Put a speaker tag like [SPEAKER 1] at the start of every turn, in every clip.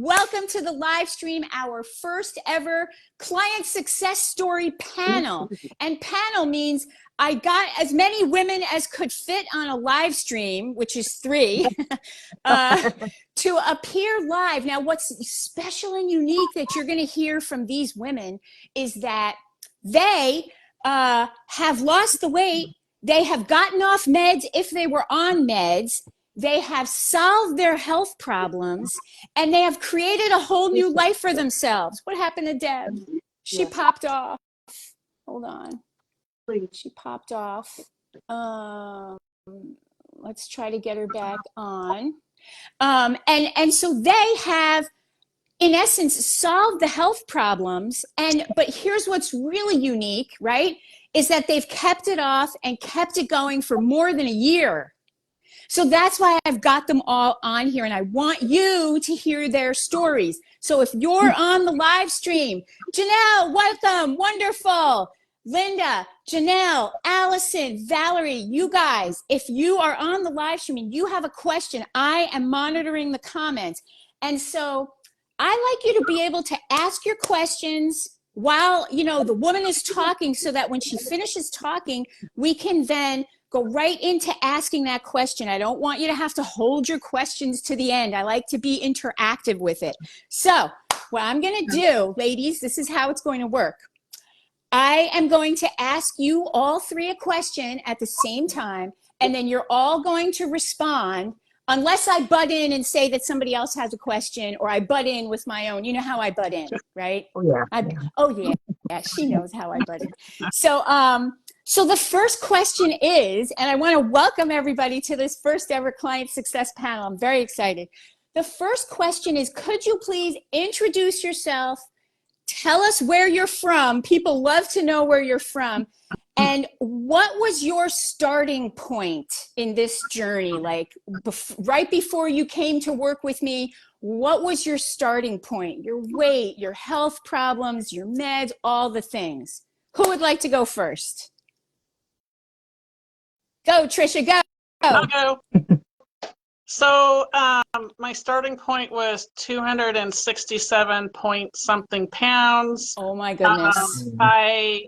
[SPEAKER 1] Welcome to the live stream, our first ever client success story panel. And panel means I got as many women as could fit on a live stream, which is 3, to appear live. Now, what's special and unique that you're going to hear from these women is that they have lost the weight. They have gotten off meds if they were on meds. They have solved their health problems, and they have created a whole new life for themselves. What happened to Deb? She popped off. Hold on. She popped off. Let's try to get her back on. And so they have, in essence, solved the health problems. But here's what's really unique, right? Is that they've kept it off and kept it going for more than a year. So that's why I've got them all on here, and I want you to hear their stories. So if you're on the live stream, Janelle, welcome, wonderful. Linda, Janelle, Allison, Valerie, you guys, if you are on the live stream and you have a question, I am monitoring the comments. And so I like you to be able to ask your questions while, the woman is talking, so that when she finishes talking, we can then go right into asking that question. I don't want you to have to hold your questions to the end. I like to be interactive with it. So what I'm going to do, ladies, this is how it's going to work. I am going to ask you all 3 a question at the same time, and then you're all going to respond, unless I butt in and say that somebody else has a question, or I butt in with my own. You know how I butt in, right?
[SPEAKER 2] Oh, yeah.
[SPEAKER 1] Yeah, she knows how I butt in. So the first question is, and I want to welcome everybody to this first ever client success panel. I'm very excited. The first question is, could you please introduce yourself? Tell us where you're from. People love to know where you're from. And what was your starting point in this journey? Like right before you came to work with me, what was your starting point? Your weight, your health problems, your meds, all the things. Who would like to go first? Go, Trisha, go.
[SPEAKER 3] I'll go. So my starting point was 267 point something pounds.
[SPEAKER 1] Oh my goodness.
[SPEAKER 3] I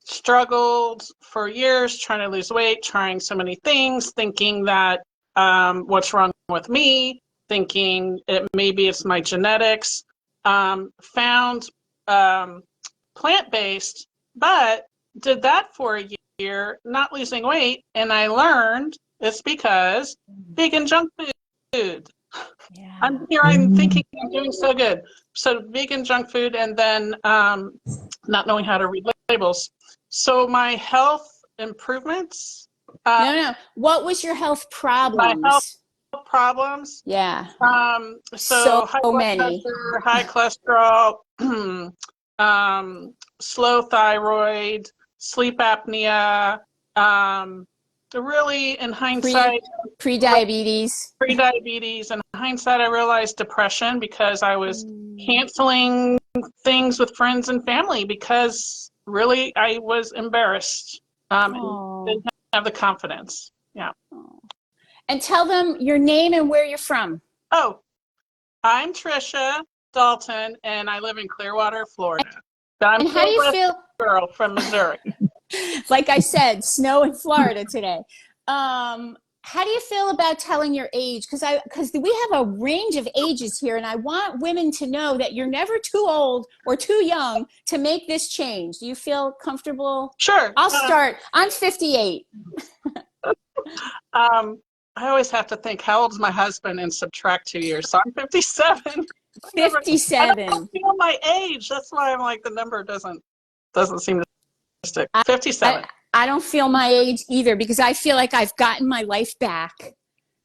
[SPEAKER 3] struggled for years trying to lose weight, trying so many things, thinking that what's wrong with me, thinking maybe it's my genetics. Found plant-based, but did that for a year, not losing weight, and I learned it's because vegan junk food.
[SPEAKER 1] Yeah.
[SPEAKER 3] I'm thinking I'm doing so good. So vegan junk food, and then not knowing how to read labels. So my health improvements.
[SPEAKER 1] No. What was your health problems?
[SPEAKER 3] My health problems.
[SPEAKER 1] Yeah.
[SPEAKER 3] So high blood
[SPEAKER 1] many.
[SPEAKER 3] pressure, high cholesterol, slow thyroid, sleep apnea, really in hindsight,
[SPEAKER 1] pre-diabetes.
[SPEAKER 3] In hindsight, I realized depression, because I was canceling things with friends and family because really I was embarrassed. Didn't have the confidence. Yeah.
[SPEAKER 1] And tell them your name and where you're from.
[SPEAKER 3] Oh, I'm Trisha Dalton, and I live in Clearwater, Florida.
[SPEAKER 1] And how do you feel?
[SPEAKER 3] Girl from Missouri.
[SPEAKER 1] Like I said, snow in Florida today. How do you feel about telling your age? Because we have a range of ages here, and I want women to know that you're never too old or too young to make this change. Do you feel comfortable?
[SPEAKER 3] Sure.
[SPEAKER 1] I'll start. I'm 58.
[SPEAKER 3] I always have to think, how old is my husband, and subtract 2 years. So I'm 57.
[SPEAKER 1] 57.
[SPEAKER 3] I don't feel my age. That's why I'm like, the number doesn't seem to stick. 57.
[SPEAKER 1] I don't feel my age either, because I feel like I've gotten my life back.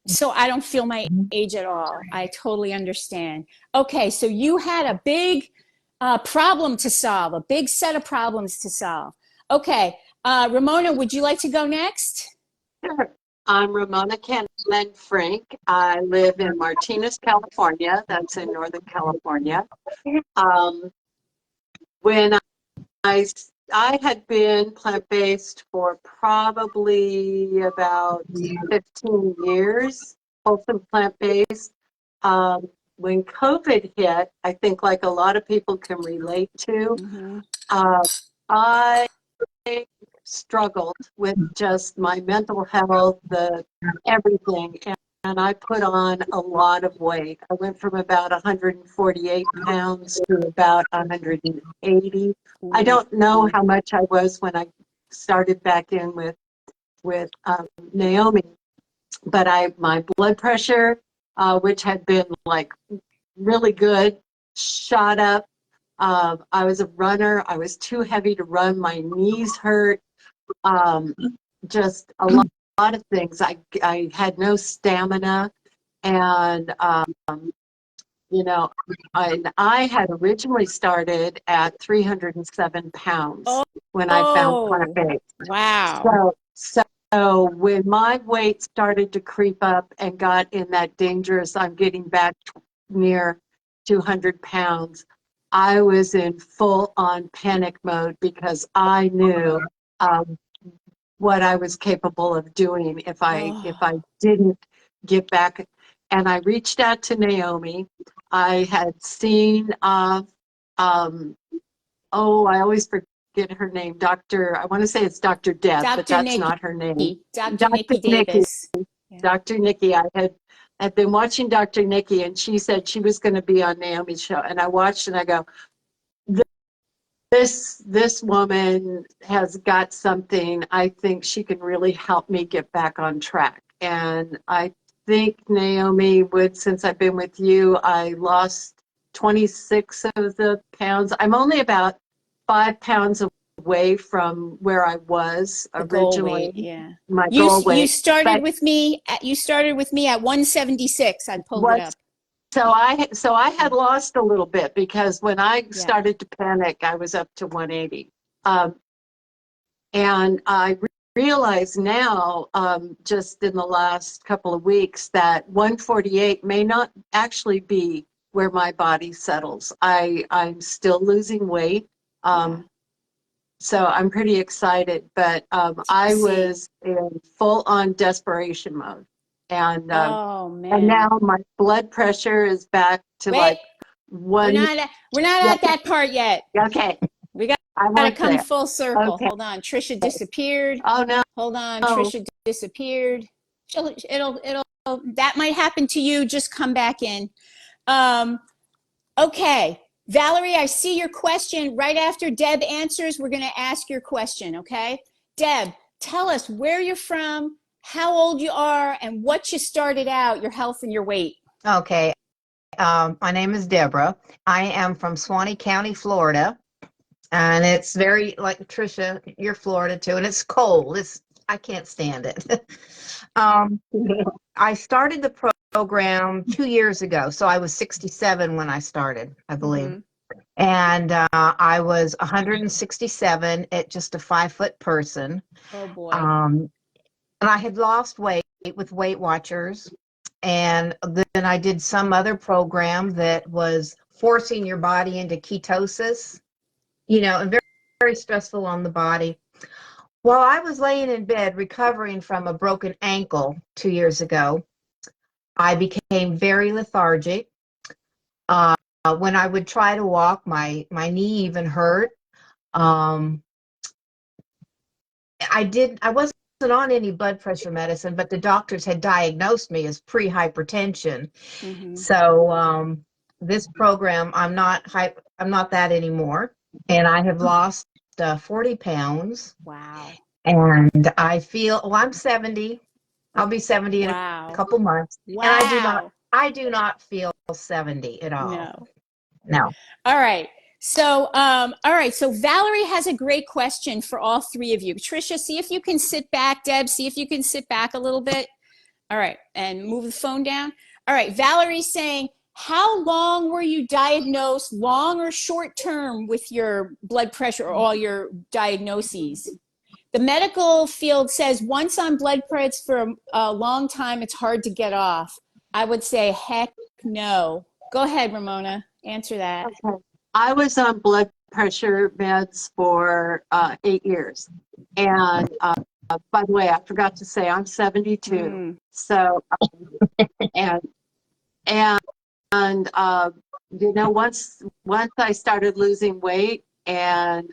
[SPEAKER 1] So I don't feel my age at all. I totally understand. Okay, so you had a big problem to solve, a big set of problems to solve. Okay, Ramona, would you like to go next?
[SPEAKER 2] Sure. I'm Ramona Cannon Frank. I live in Martinez, California. That's in Northern California. When I had been plant-based for probably about 15 years, wholesome plant-based. when COVID hit, I think like a lot of people can relate to,
[SPEAKER 1] Mhm.
[SPEAKER 2] I struggled with just my mental health, the everything, and I put on a lot of weight. I went from about 148 pounds to about 180. I don't know how much I was when I started back in with Naomi, but my blood pressure, which had been like really good, shot up. I was a runner. I was too heavy to run. My knees hurt. Um, just a lot of things. I had no stamina, and you know, I had originally started at 307 pounds when I found
[SPEAKER 1] Oh,
[SPEAKER 2] plant-based.
[SPEAKER 1] wow.
[SPEAKER 2] So when my weight started to creep up and got in that dangerous, I'm getting back near 200 pounds, I was in full-on panic mode because I knew um, what I was capable of doing if I didn't get back. And I reached out to Naomi. I had seen I always forget her name, I want to say it's Dr. Deb, but
[SPEAKER 1] Dr.
[SPEAKER 2] that's
[SPEAKER 1] Nikki.
[SPEAKER 2] not her name.
[SPEAKER 1] Dr.
[SPEAKER 2] Dr.
[SPEAKER 1] Nikki
[SPEAKER 2] Nikki.
[SPEAKER 1] Davis. Yeah.
[SPEAKER 2] Dr. Nikki. I had been watching Dr. Nikki, and she said she was going to be on Naomi's show. And I watched and I go, this woman has got something. I think she can really help me get back on track. And I think Naomi would, since I've been with you, I lost 26 of the pounds. I'm only about 5 pounds away from where I was
[SPEAKER 1] The goal
[SPEAKER 2] originally.
[SPEAKER 1] weight, yeah.
[SPEAKER 2] My
[SPEAKER 1] You
[SPEAKER 2] goal weight.
[SPEAKER 1] started
[SPEAKER 2] But
[SPEAKER 1] with me at 176. I pulled it up.
[SPEAKER 2] So I had lost a little bit because when I
[SPEAKER 1] Yeah.
[SPEAKER 2] started to panic, I was up to 180. And I realize now, just in the last couple of weeks, that 148 may not actually be where my body settles. I'm still losing weight. So I'm pretty excited, but I was in full-on desperation mode. And
[SPEAKER 1] Oh man.
[SPEAKER 2] and now my blood pressure is back to like
[SPEAKER 1] We're
[SPEAKER 2] one.
[SPEAKER 1] not at that part yet.
[SPEAKER 2] Okay.
[SPEAKER 1] We got to come full circle. Okay. Hold on. Trisha disappeared.
[SPEAKER 2] Oh no.
[SPEAKER 1] Hold on. Trisha disappeared. That might happen to you. Just come back in. Okay. Valerie, I see your question. Right after Deb answers, we're going to ask your question, okay? Deb, tell us where you're from, how old you are, and what you started out, your health and your weight.
[SPEAKER 4] Okay. My name is Deborah. I am from Suwannee County, Florida. And it's very, like Trisha, you're Florida too, and it's cold. I can't stand it. I started the program 2 years ago. So I was 67 when I started, I believe. Mm-hmm. And I was 167 at just a 5-foot person.
[SPEAKER 1] Oh boy.
[SPEAKER 4] And I had lost weight with Weight Watchers. And then I did some other program that was forcing your body into ketosis, and very, very stressful on the body. While I was laying in bed recovering from a broken ankle 2 years ago, I became very lethargic. When I would try to walk, my knee even hurt. I wasn't on any blood pressure medicine, but the doctors had diagnosed me as pre-hypertension. Mm-hmm. So this program, I'm not that anymore, and I have lost 40 pounds.
[SPEAKER 1] Wow.
[SPEAKER 4] And I feel, I'm 70. I'll be 70 in a couple months.
[SPEAKER 1] Wow.
[SPEAKER 4] And I do not feel 70 at all. No.
[SPEAKER 1] All right. So, So Valerie has a great question for all three of you. Tricia, see if you can sit back. Deb, see if you can sit back a little bit. All right. And move the phone down. All right. Valerie's saying, how long were you diagnosed, long or short term, with your blood pressure or all your diagnoses? The medical field says once on blood pressure for a long time, it's hard to get off. I would say, heck no. Go ahead, Ramona. Answer that.
[SPEAKER 2] Okay. I was on blood pressure meds for 8 years. And by the way, I forgot to say I'm 72. So, and once I started losing weight and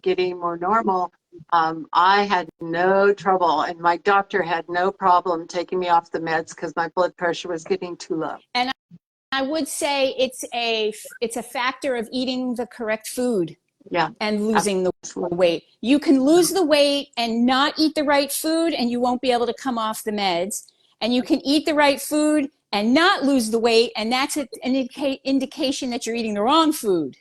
[SPEAKER 2] getting more normal, I had no trouble, and my doctor had no problem taking me off the meds because my blood pressure was getting too low.
[SPEAKER 1] And I would say it's a factor of eating the correct food.
[SPEAKER 2] Yeah.
[SPEAKER 1] And losing the weight. You can lose the weight and not eat the right food, and you won't be able to come off the meds. And you can eat the right food and not lose the weight, and that's an indication that you're eating the wrong food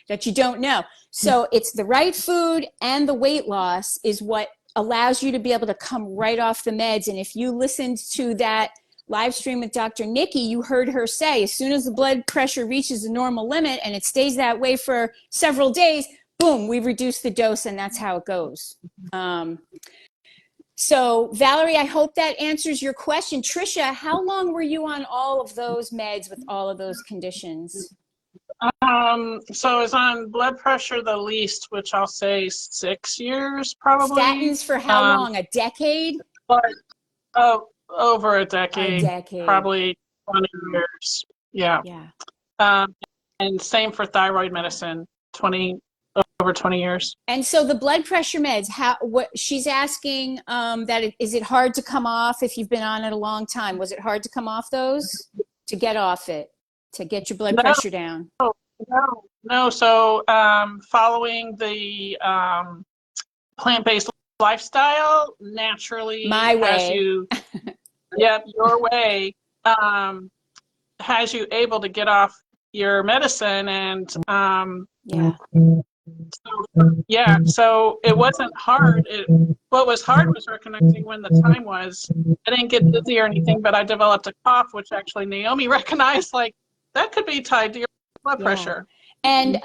[SPEAKER 1] that you don't know. So it's the right food and the weight loss is what allows you to be able to come right off the meds. And if you listened to that live stream with Dr. Nikki, you heard her say, as soon as the blood pressure reaches the normal limit and it stays that way for several days, boom, we reduce the dose, and that's how it goes. So Valerie, I hope that answers your question. Trisha, how long were you on all of those meds with all of those conditions?
[SPEAKER 3] So I was on blood pressure the least, which I'll say 6 years probably.
[SPEAKER 1] Statins for how long? A decade?
[SPEAKER 3] But, over a decade.
[SPEAKER 1] A decade.
[SPEAKER 3] Probably 20 years. Yeah. And same for thyroid medicine, over 20 years.
[SPEAKER 1] And so the blood pressure meds, what she's asking, is it hard to come off if you've been on it a long time? Was it hard to come off those? To get off it, to get your blood pressure down?
[SPEAKER 3] No. So following the plant-based lifestyle naturally
[SPEAKER 1] My way.
[SPEAKER 3] your way has you able to get off your medicine, and so it wasn't hard. What was hard was recognizing when the time was. I didn't get dizzy or anything, but I developed a cough, which actually Naomi recognized, like that could be tied to your blood pressure.
[SPEAKER 1] And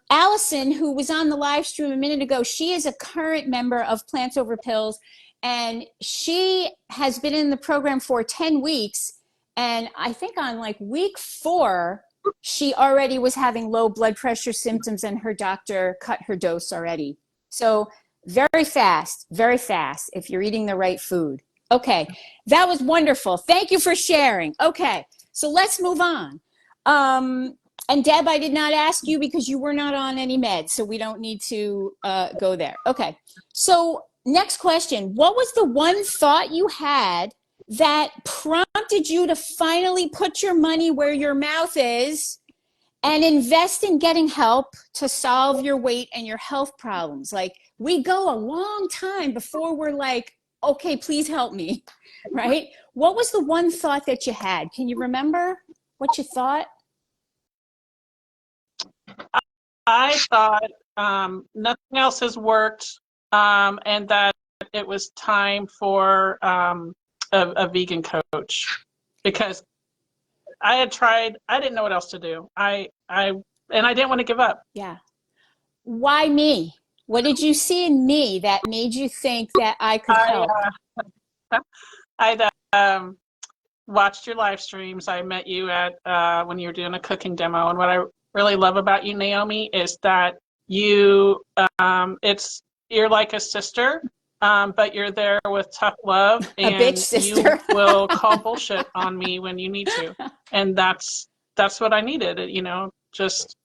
[SPEAKER 1] Allison, who was on the live stream a minute ago, she is a current member of Plants Over Pills, and she has been in the program for 10 weeks. And I think on like week 4, she already was having low blood pressure symptoms, and her doctor cut her dose already. So very fast if you're eating the right food. Okay, that was wonderful. Thank you for sharing. Okay, so let's move on. And Deb, I did not ask you because you were not on any meds, so we don't need to go there. Okay, so next question. What was the one thought you had that prompted you to finally put your money where your mouth is and invest in getting help to solve your weight and your health problems? Like, we go a long time before we're like, okay, please help me, right? What was the one thought that you had? Can you remember what you thought?
[SPEAKER 3] I thought nothing else has worked, and that it was time for a vegan coach, because I had tried. I didn't know what else to do. And I didn't want to give up.
[SPEAKER 1] Yeah. Why me? What did you see in me that made you think that I could help?
[SPEAKER 3] I'd watched your live streams. I met you at when you were doing a cooking demo, and what I really love about you, Naomi, is that you're like a sister, but you're there with tough love, and
[SPEAKER 1] a bitch sister.
[SPEAKER 3] You will call bullshit on me when you need to, and that's what I needed. Just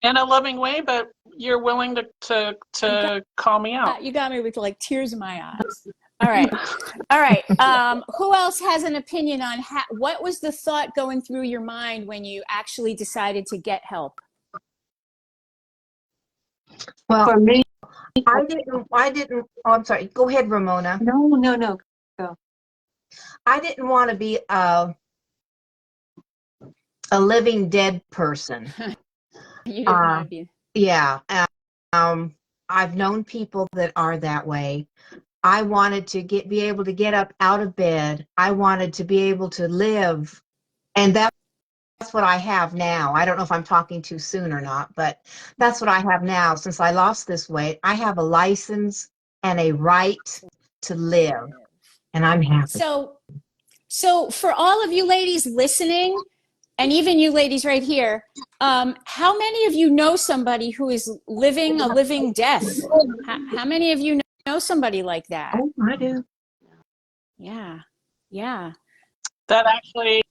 [SPEAKER 3] in a loving way, but you're willing to call me out.
[SPEAKER 1] You got me with like tears in my eyes. All right. Who else has an opinion on what was the thought going through your mind when you actually decided to get help?
[SPEAKER 4] Well,
[SPEAKER 2] For me,
[SPEAKER 4] I didn't, oh, I'm sorry. Go ahead, Ramona.
[SPEAKER 2] no, go.
[SPEAKER 4] I didn't want to be a living dead person.
[SPEAKER 1] You didn't want to be.
[SPEAKER 4] Yeah. I've known people that are that way. I wanted to be able to get up out of bed. I wanted to be able to live. And that's what I have now. I don't know if I'm talking too soon or not, but that's what I have now. Since I lost this weight, I have a license and a right to live. And I'm happy.
[SPEAKER 1] So for all of you ladies listening, and even you ladies right here, how many of you know somebody who is living a living death? How many of you know somebody like that?
[SPEAKER 4] Oh, I do.
[SPEAKER 1] Yeah.
[SPEAKER 3] That actually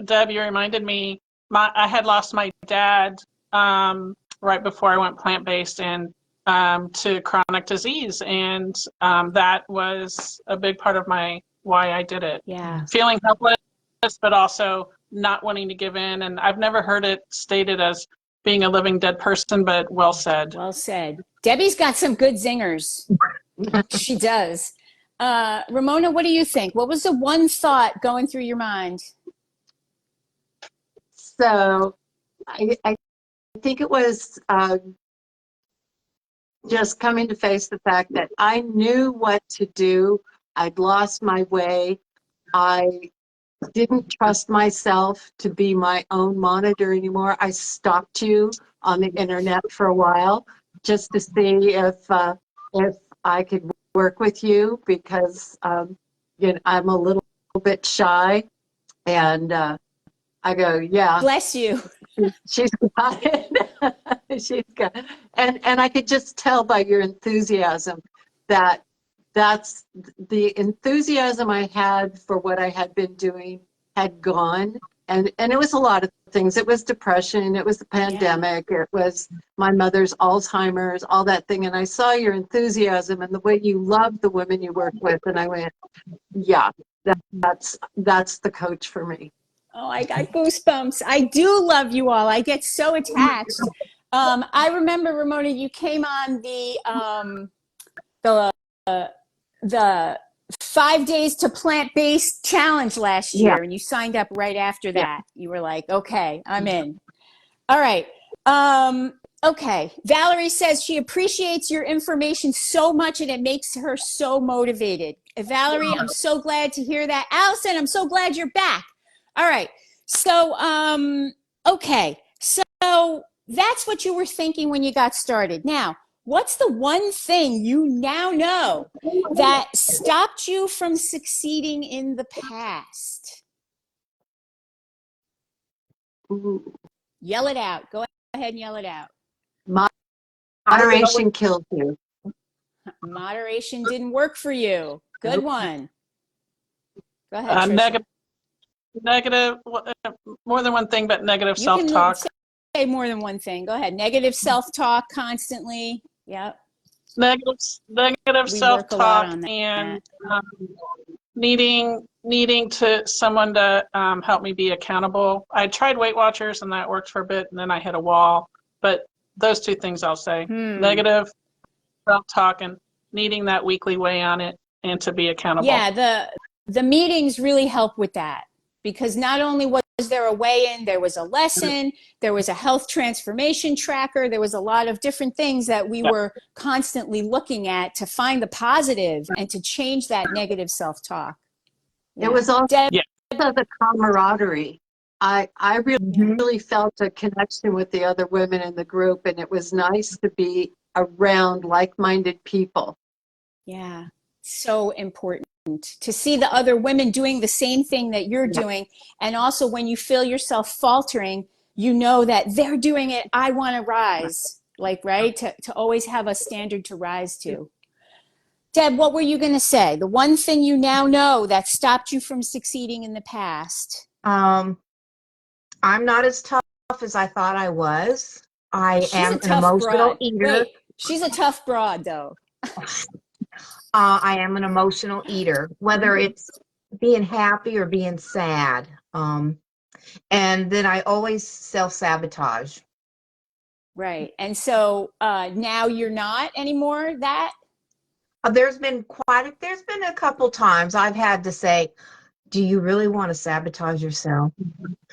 [SPEAKER 3] Deb, you reminded me, I had lost my dad right before I went plant-based and to chronic disease. And that was a big part of why I did it.
[SPEAKER 1] Yeah.
[SPEAKER 3] Feeling helpless, but also not wanting to give in. And I've never heard it stated as being a living dead person, but well said.
[SPEAKER 1] Well said. Debbie's got some good zingers. She does. Ramona, what do you think? What was the one thought going through your mind?
[SPEAKER 2] So I think it was just coming to face the fact that I knew what to do. I'd lost my way. I didn't trust myself to be my own monitor anymore. I stalked you on the internet for a while just to see if I could work with you because you know, I'm a little bit shy, and I go, yeah,
[SPEAKER 1] Bless you.
[SPEAKER 2] she's got it. She's got, and I could just tell by your enthusiasm that that's the enthusiasm I had for what I had been doing had gone. And it was a lot of things. It was depression. It was the pandemic. It was my mother's Alzheimer's, all that thing. And I saw your enthusiasm and the way you loved the women you work with. And I went, yeah, that's the coach for me.
[SPEAKER 1] Oh, I got goosebumps. I do love you all. I get so attached. I remember, Ramona, you came on the 5 days to plant-based challenge last year, and you signed up right after that. You were like, okay, I'm in. All right. Okay. Valerie says she appreciates your information so much and it makes her so motivated. Valerie, I'm so glad to hear that. Allison, I'm so glad you're back. All right. So, okay. So that's what you were thinking when you got started. Now, what's the one thing you now know that stopped you from succeeding in the past?
[SPEAKER 2] Ooh.
[SPEAKER 1] Yell it out. Go ahead and yell it out.
[SPEAKER 2] Moderation kills you.
[SPEAKER 1] Moderation didn't work for you. Good one. Go ahead, Tricia.
[SPEAKER 3] Negative, more than one thing, but negative
[SPEAKER 1] You can
[SPEAKER 3] self-talk.
[SPEAKER 1] say more than one thing. Go ahead. Negative self-talk constantly. Yep.
[SPEAKER 3] Negative
[SPEAKER 1] We work a lot
[SPEAKER 3] self-talk
[SPEAKER 1] on that.
[SPEAKER 3] and needing to someone to help me be accountable. I tried Weight Watchers and that worked for a bit, and then I hit a wall. But those two things I'll say: negative self-talk and needing that weekly weigh on it and to be accountable.
[SPEAKER 1] Yeah, the meetings really help with that, because not only was there a weigh-in, there was a lesson, there was a health transformation tracker, there was a lot of different things that we were constantly looking at to find the positive and to change that negative self-talk.
[SPEAKER 2] It was also
[SPEAKER 1] Deb,
[SPEAKER 2] the camaraderie. I really felt a connection with the other women in the group, and it was nice to be around like-minded people.
[SPEAKER 1] yeah, so important to see the other women doing the same thing that you're doing. And also when you feel yourself faltering, you know that they're doing it. I want to rise, like, right? To always have a standard to rise to. Deb, what were you going to say? The one thing you now know that stopped you from succeeding in the past.
[SPEAKER 4] I'm not as tough as I thought I was. I am an emotional eater.
[SPEAKER 1] Wait, she's a tough broad, though.
[SPEAKER 4] I am an emotional eater, whether it's being happy or being sad. And then I always self-sabotage.
[SPEAKER 1] Right. And so now you're not anymore that?
[SPEAKER 4] There's been a couple times I've had to say, do you really want to sabotage yourself?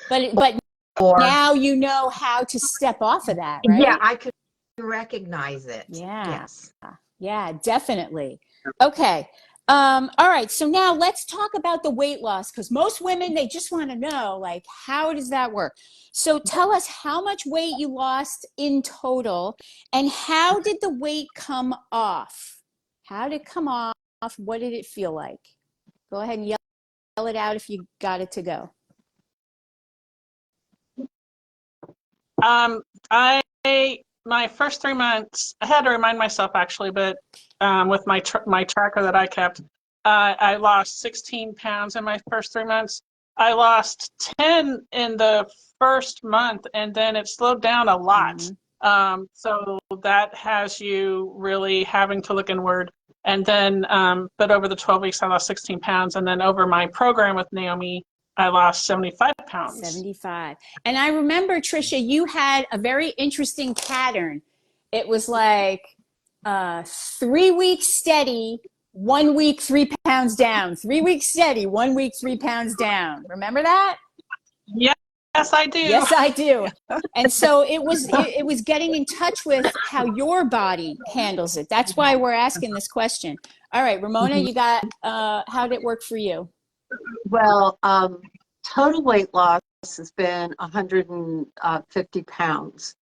[SPEAKER 1] But
[SPEAKER 4] Or
[SPEAKER 1] now you know how to step off of that, right?
[SPEAKER 4] yeah, I can recognize it.
[SPEAKER 1] Yeah.
[SPEAKER 4] Yes.
[SPEAKER 1] Yeah, definitely. Okay. All right. So now let's talk about the weight loss, because most women, they just want to know, like, how does that work? So tell us how much weight you lost in total and how did the weight come off? How did it come off? What did it feel like? Go ahead and yell it out if you got it to go.
[SPEAKER 3] My first 3 months, I had to remind myself actually, but with my tracker that I kept, I lost 16 pounds in my first 3 months. I lost 10 in the first month, and then it slowed down a lot. So that has you really having to look inward. And then, but over the 12 weeks, I lost 16 pounds. And then over my program with Naomi, I lost 75 pounds.
[SPEAKER 1] 75. And I remember, Trisha, you had a very interesting pattern. It was like 3 weeks steady, 1 week, 3 pounds down, 3 weeks steady, 1 week, 3 pounds down. Remember that?
[SPEAKER 3] Yes, I do.
[SPEAKER 1] Yes, I do. And so it was getting in touch with how your body handles it. That's why we're asking this question. All right, Ramona, you got, how did it work for you?
[SPEAKER 2] Well, total weight loss has been 150 pounds.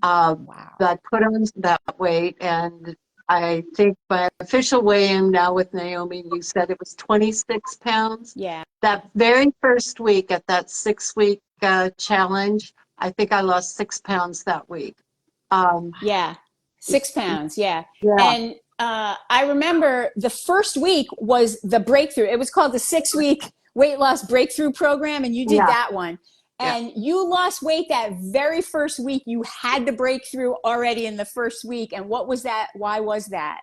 [SPEAKER 1] Wow.
[SPEAKER 2] I put on that weight, and I think my official weigh-in now with Naomi, you said it was 26 pounds.
[SPEAKER 1] Yeah.
[SPEAKER 2] That very first week at that 6-week challenge, I think I lost 6 pounds that week.
[SPEAKER 1] Yeah. 6 pounds. Yeah.
[SPEAKER 2] Yeah.
[SPEAKER 1] And I remember the first week was the breakthrough. It was called the 6-week weight loss breakthrough program. And you did that one. And you lost weight that very first week. You had the breakthrough already in the first week. And what was that? Why was that?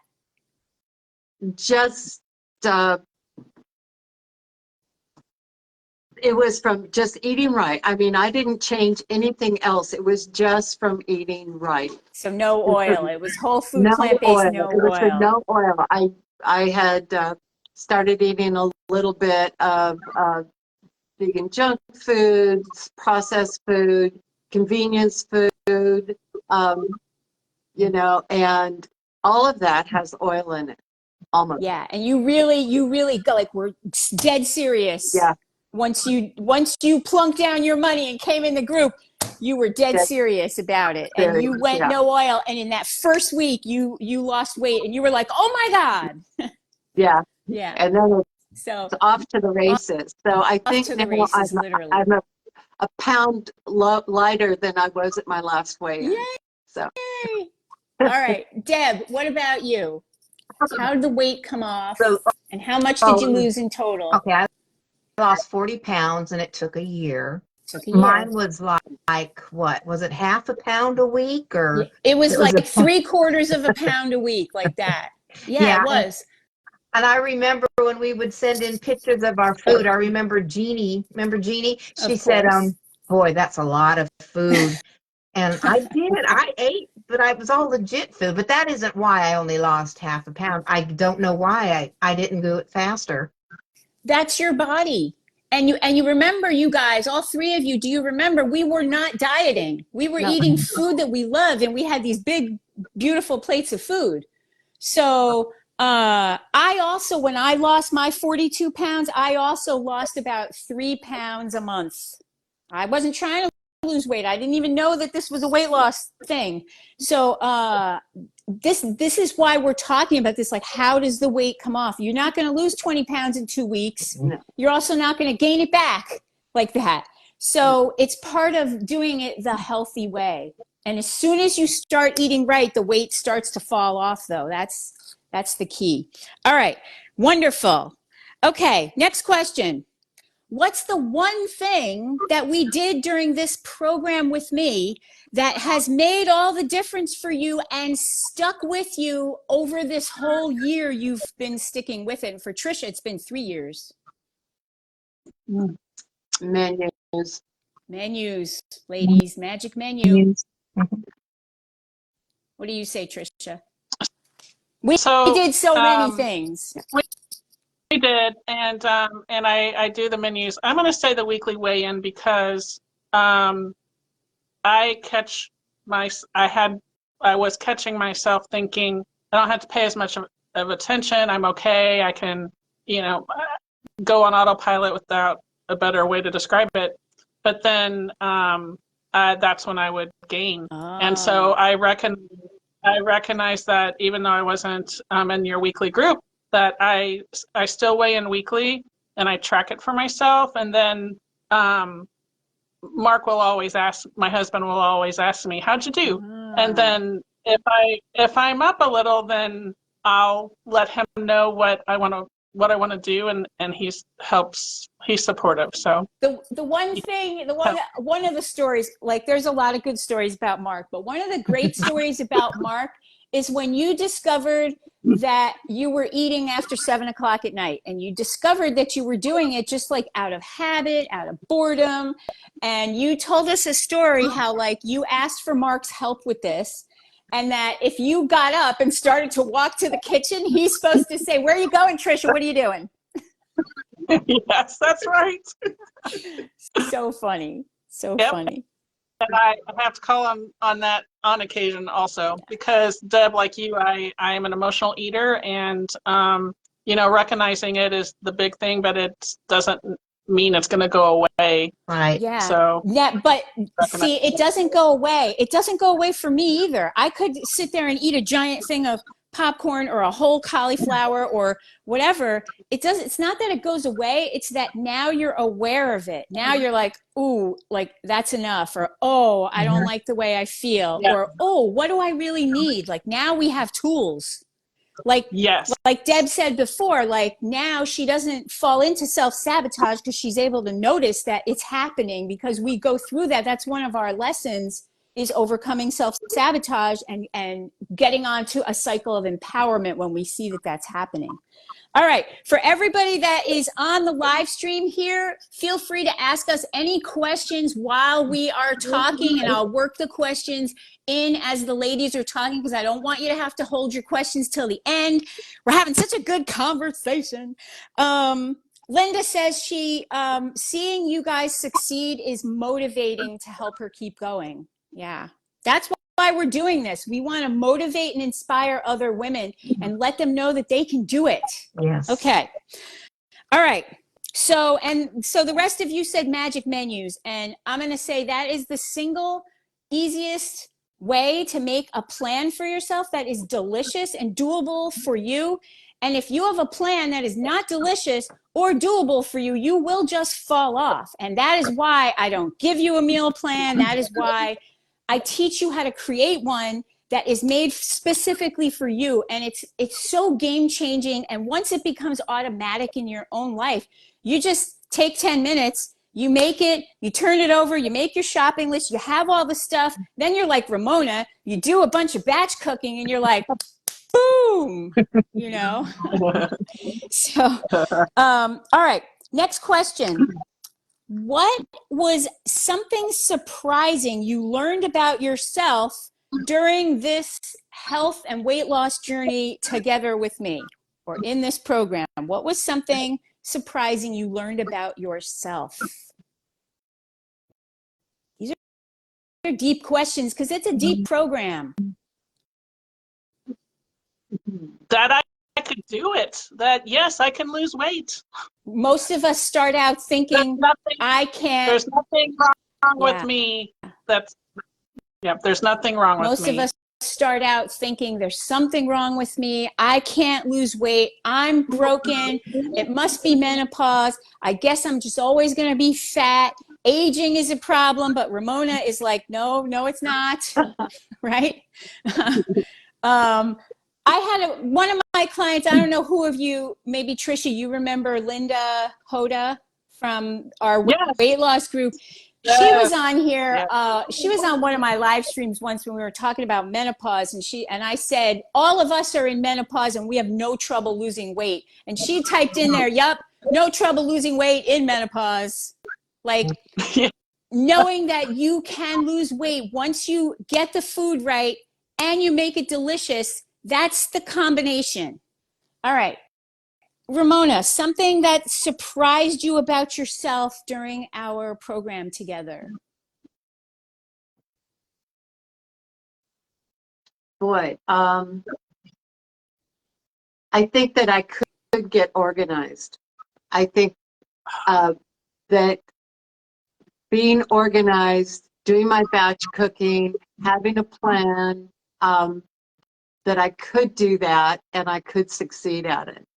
[SPEAKER 2] Just, it was from just eating right. I mean, I didn't change anything else. It was just from eating right.
[SPEAKER 1] So no oil. It was whole food,
[SPEAKER 2] No
[SPEAKER 1] plant-based,
[SPEAKER 2] oil.
[SPEAKER 1] no
[SPEAKER 2] It was
[SPEAKER 1] oil.
[SPEAKER 2] no oil. I had started eating a little bit of vegan junk foods, processed food, convenience food, you know, and all of that has oil in it, almost.
[SPEAKER 1] Yeah, and you really go like, we're dead serious.
[SPEAKER 2] Yeah.
[SPEAKER 1] Once you plunked down your money and came in the group, you were dead serious about it, and you went no oil. And in that first week, you lost weight, and you were like, "Oh my God!"
[SPEAKER 2] Yeah.
[SPEAKER 1] Yeah.
[SPEAKER 2] And then
[SPEAKER 1] So
[SPEAKER 2] it's off to the races. So I think
[SPEAKER 1] to the
[SPEAKER 2] now
[SPEAKER 1] races, literally.
[SPEAKER 2] I'm a pound lighter than I was at my last weigh-in.
[SPEAKER 1] Yay!
[SPEAKER 2] So.
[SPEAKER 1] All right, Deb, what about you? How did the weight come off, and how much did you lose in total?
[SPEAKER 4] Okay, I lost 40 pounds and it took a year.
[SPEAKER 1] Took a year.
[SPEAKER 4] Mine was like what? Was it half a pound a week or?
[SPEAKER 1] It was like 3/4 of a pound a week, like that. Yeah, it was.
[SPEAKER 4] And I remember when we would send in pictures of our food, I remember Jeannie, She said, boy, that's a lot of food. And I did, I ate, but it was all legit food. But that isn't why I only lost half a pound. I don't know why I didn't do it faster.
[SPEAKER 1] That's your body. And you remember, you guys, all three of you, do you remember we were not dieting? We were eating food that we loved, and we had these big, beautiful plates of food. So I also, when I lost my 42 pounds, I also lost about 3 pounds a month. I wasn't trying to lose weight. I didn't even know that this was a weight loss thing. So this is why we're talking about this. Like, how does the weight come off? You're not going to lose 20 pounds in 2 weeks.
[SPEAKER 2] No.
[SPEAKER 1] You're also not going to gain it back like that. So it's part of doing it the healthy way. And as soon as you start eating right, the weight starts to fall off, though. That's the key. All right. Wonderful. Okay. Next question. What's the one thing that we did during this program with me that has made all the difference for you and stuck with you over this whole year you've been sticking with it? And for Trisha, it's been 3 years.
[SPEAKER 2] Menus.
[SPEAKER 1] Menus, ladies, magic menu. What do you say, Trisha? We did so many things.
[SPEAKER 3] We did, and I do the menus. I'm going to say the weekly weigh-in because I was catching myself thinking I don't have to pay as much of attention. I'm okay. I can, go on autopilot without a better way to describe it. But then that's when I would gain, and so I recognize that even though I wasn't in your weekly group, that I still weigh in weekly and I track it for myself. And then Mark will always ask, my husband will always ask me, how'd you do? And then if I'm up a little, then I'll let him know what I want to what I want to do, and he's supportive. So
[SPEAKER 1] The one of the stories, like there's a lot of good stories about Mark, but one of the great stories about Mark is when you discovered that you were eating after 7 o'clock at night, and you discovered that you were doing it just like out of habit, out of boredom. And you told us a story how like you asked for Mark's help with this, and that if you got up and started to walk to the kitchen, he's supposed to say, "Where are you going, Trisha? What are you doing?"
[SPEAKER 3] yes, that's right.
[SPEAKER 1] So funny. So
[SPEAKER 3] Yep.
[SPEAKER 1] funny.
[SPEAKER 3] And I have to call on that on occasion also, because Deb, like you, I am an emotional eater, and recognizing it is the big thing, but it doesn't mean it's going to go away.
[SPEAKER 4] Right.
[SPEAKER 1] Yeah.
[SPEAKER 3] So
[SPEAKER 1] yeah, but see, it doesn't go away. It doesn't go away for me either. I could sit there and eat a giant thing of popcorn or a whole cauliflower or whatever. It's not that it goes away. It's that now you're aware of it. Now you're like, ooh, like that's enough. Or, oh, I don't like the way I feel.
[SPEAKER 3] Yeah.
[SPEAKER 1] Or, oh, what do I really need? Like now we have tools. Like,
[SPEAKER 3] yes,
[SPEAKER 1] like Deb said before, like now she doesn't fall into self-sabotage because she's able to notice that it's happening, because we go through that. That's one of our lessons, is overcoming self-sabotage and getting onto a cycle of empowerment when we see that that's happening. All right, for everybody that is on the live stream here, feel free to ask us any questions while we are talking, and I'll work the questions in as the ladies are talking, because I don't want you to have to hold your questions till the end. We're having such a good conversation. Linda says seeing you guys succeed is motivating to help her keep going. Yeah, that's why we're doing this. We want to motivate and inspire other women and let them know that they can do it.
[SPEAKER 4] Yes.
[SPEAKER 1] Okay. All right. So the rest of you said magic menus, and I'm going to say that is the single easiest way to make a plan for yourself that is delicious and doable for you. And if you have a plan that is not delicious or doable for you, you will just fall off. And that is why I don't give you a meal plan. That is why I teach you how to create one that is made specifically for you. And it's so game changing. And once it becomes automatic in your own life, you just take 10 minutes, you make it, you turn it over, you make your shopping list, you have all the stuff. Then you're like Ramona, you do a bunch of batch cooking and you're like, boom, you know? So, all right, next question. What was something surprising you learned about yourself during this health and weight loss journey together with me, or in this program? What was something surprising you learned about yourself? These are deep questions because it's a deep program.
[SPEAKER 3] that I could do it. That yes, I can lose weight.
[SPEAKER 1] Most of us start out thinking, I can't.
[SPEAKER 3] There's nothing wrong with me. There's nothing wrong with me.
[SPEAKER 1] Most of us start out thinking there's something wrong with me. I can't lose weight. I'm broken. It must be menopause. I guess I'm just always going to be fat. Aging is a problem. But Ramona is like, no, it's not. Right? I had one of my clients, I don't know who of you, maybe Trisha, you remember Linda Hoda from our weight loss group.
[SPEAKER 3] Yes.
[SPEAKER 1] She was on here. She was on one of my live streams once when we were talking about menopause, and I said, all of us are in menopause and we have no trouble losing weight. And she typed in there, "Yup, no trouble losing weight in menopause." Like knowing that you can lose weight once you get the food right and you make it delicious. That's the combination. All right. Ramona, something that surprised you about yourself during our program together?
[SPEAKER 2] Boy, I think that I could get organized. I think that being organized, doing my batch cooking, having a plan, that I could do that and I could succeed at it.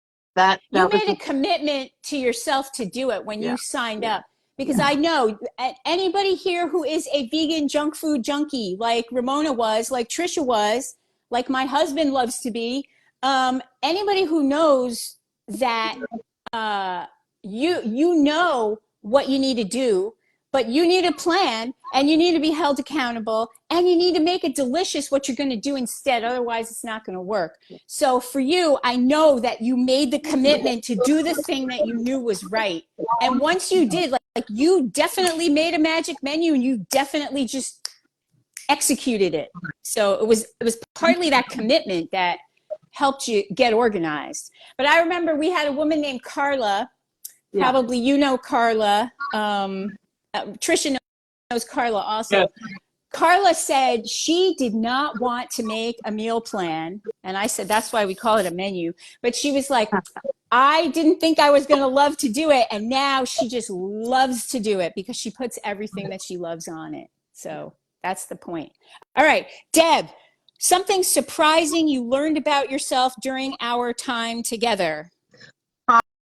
[SPEAKER 1] You made a commitment to yourself to do it when you signed up, because I know anybody here who is a vegan junk food junkie, like Ramona was, like Trisha was, like my husband loves to be, anybody who knows that you know what you need to do, but you need a plan, and you need to be held accountable, and you need to make it delicious what you're going to do instead. Otherwise, it's not going to work. So for you, I know that you made the commitment to do the thing that you knew was right. And once you did, like you definitely made a magic menu, and you definitely just executed it. So it was partly that commitment that helped you get organized. But I remember we had a woman named Carla.
[SPEAKER 2] Yeah.
[SPEAKER 1] Probably you know Carla. Tricia knows Carla also.
[SPEAKER 3] Yes.
[SPEAKER 1] Carla said she did not want to make a meal plan. And I said, that's why we call it a menu. But she was like, I didn't think I was going to love to do it. And now she just loves to do it because she puts everything that she loves on it. So that's the point. All right, Deb, something surprising you learned about yourself during our time together.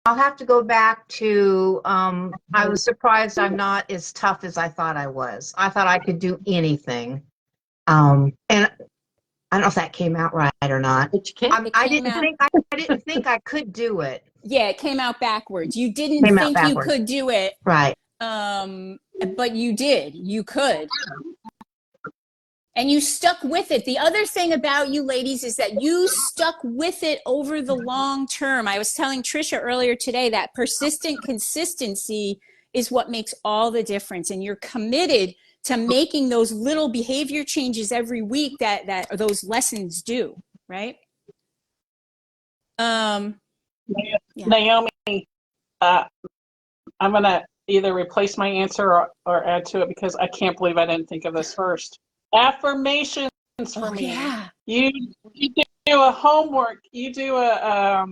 [SPEAKER 4] I'll have to go back to, I was surprised I'm not as tough as I thought I was. I thought I could do anything. And I don't know if that came out right or not.
[SPEAKER 2] But you can't.
[SPEAKER 1] It
[SPEAKER 4] I
[SPEAKER 1] came
[SPEAKER 4] didn't
[SPEAKER 1] out-
[SPEAKER 4] think I didn't think I could do it.
[SPEAKER 1] Yeah, it came out backwards. You didn't
[SPEAKER 4] Came out
[SPEAKER 1] think you
[SPEAKER 4] backwards.
[SPEAKER 1] could do it,
[SPEAKER 4] Right.
[SPEAKER 1] but you did. You could. And you stuck with it. The other thing about you ladies is that you stuck with it over the long term. I was telling Tricia earlier today that persistent consistency is what makes all the difference. And you're committed to making those little behavior changes every week that those lessons do, right? Yeah.
[SPEAKER 3] Naomi, I'm going to either replace my answer or add to it because I can't believe I didn't think of this first. Affirmations for me.
[SPEAKER 1] Yeah.
[SPEAKER 3] You do a homework. You do a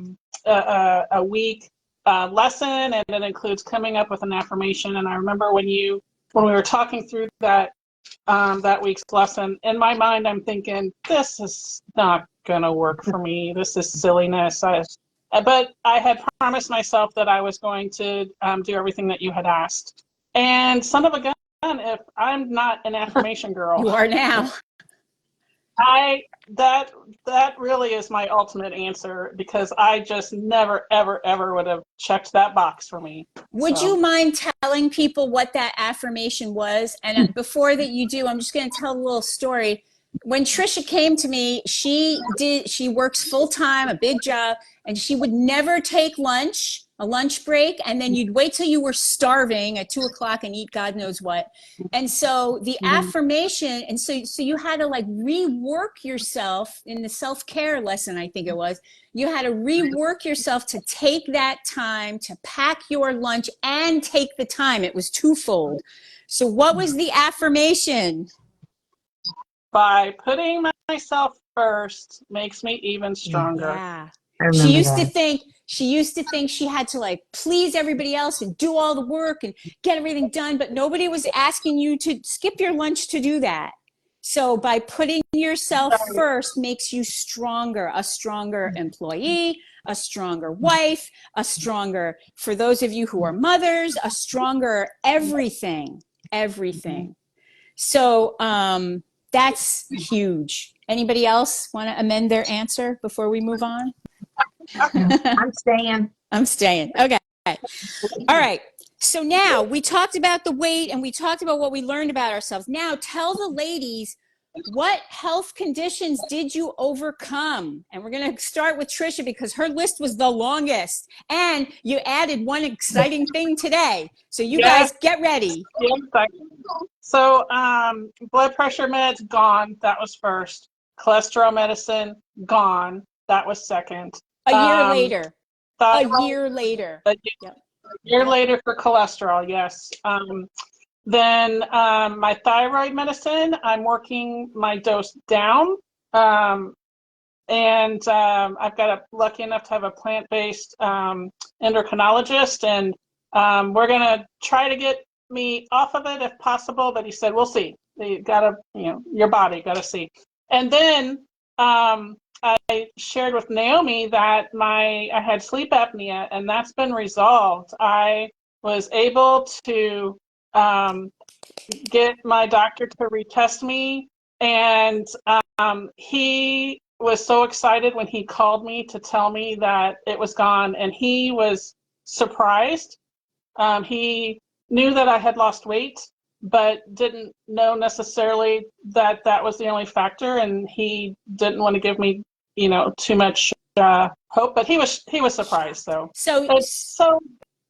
[SPEAKER 3] week lesson, and it includes coming up with an affirmation. And I remember when we were talking through that week's lesson, in my mind, I'm thinking, this is not going to work for me. This is silliness. But I had promised myself that I was going to do everything that you had asked. And son of a gun, if I'm not an affirmation girl.
[SPEAKER 1] You are now.
[SPEAKER 3] That really is my ultimate answer because I just never, ever, ever would have checked that box for me.
[SPEAKER 1] Would
[SPEAKER 3] So.
[SPEAKER 1] you mind telling people what that affirmation was? And before that you do, I'm just going to tell a little story. When Tricia came to me, she works full-time, a big job, and she would never take a lunch break, and then you'd wait till you were starving at 2:00 and eat God knows what. And so the affirmation, and so you had to like rework yourself in the self-care lesson, I think it was. You had to rework yourself to take that time to pack your lunch and take the time. It was twofold. So what was the affirmation?
[SPEAKER 3] By putting myself first makes me even stronger.
[SPEAKER 1] Yeah.
[SPEAKER 4] I remember
[SPEAKER 1] She used
[SPEAKER 4] that.
[SPEAKER 1] to think she had to like please everybody else and do all the work and get everything done, but nobody was asking you to skip your lunch to do that. So by putting yourself first makes you stronger, a stronger employee, a stronger wife, a stronger, for those of you who are mothers, a stronger everything. So that's huge. Anybody else want to amend their answer before we move on?
[SPEAKER 4] I'm staying.
[SPEAKER 1] I'm staying. Okay. All right. So now we talked about the weight and we talked about what we learned about ourselves. Now tell the ladies, what health conditions did you overcome? And we're going to start with Tricia because her list was the longest. And you added one exciting thing today. So you guys get ready.
[SPEAKER 3] So blood pressure meds, gone. That was first. Cholesterol medicine, gone. That was second.
[SPEAKER 1] A year later.
[SPEAKER 3] Thyroid,
[SPEAKER 1] A year later.
[SPEAKER 3] A year later for cholesterol, yes. Then my thyroid medicine, I'm working my dose down. And I've got lucky enough to have a plant-based endocrinologist, and we're going to try to get me off of it if possible, but he said, we'll see. You gotta, your body, gotta see. And then I shared with Naomi that I had sleep apnea, and that's been resolved. I was able to get my doctor to retest me, and he was so excited when he called me to tell me that it was gone, and he was surprised. He knew that I had lost weight, but didn't know necessarily that that was the only factor, and he didn't want to give me, too much hope. But he was surprised. So
[SPEAKER 1] So,
[SPEAKER 3] it's so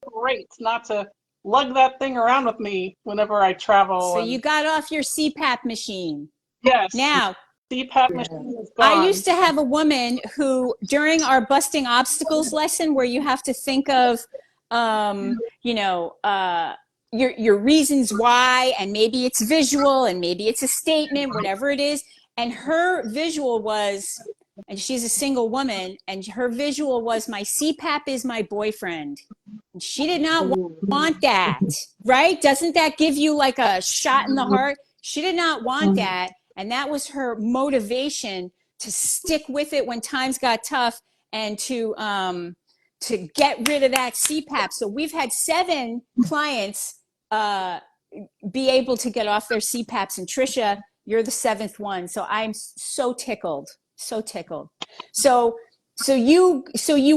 [SPEAKER 3] great not to lug that thing around with me whenever I travel.
[SPEAKER 1] so
[SPEAKER 3] And
[SPEAKER 1] you got off your CPAP machine.
[SPEAKER 3] yes,
[SPEAKER 1] Now,
[SPEAKER 3] CPAP machine is gone.
[SPEAKER 1] I used to have a woman who, during our busting obstacles lesson, where you have to think of, your reasons why, and maybe it's visual, and maybe it's a statement, whatever it is. And her visual was, and she's a single woman, and her visual was, my CPAP is my boyfriend. And she did not want that, right? Doesn't that give you like a shot in the heart? She did not want that. And that was her motivation to stick with it when times got tough, and to get rid of that CPAP. So we've had 7 clients be able to get off their CPAPs. And Trisha, you're the 7th one. So I'm so tickled, so tickled. So you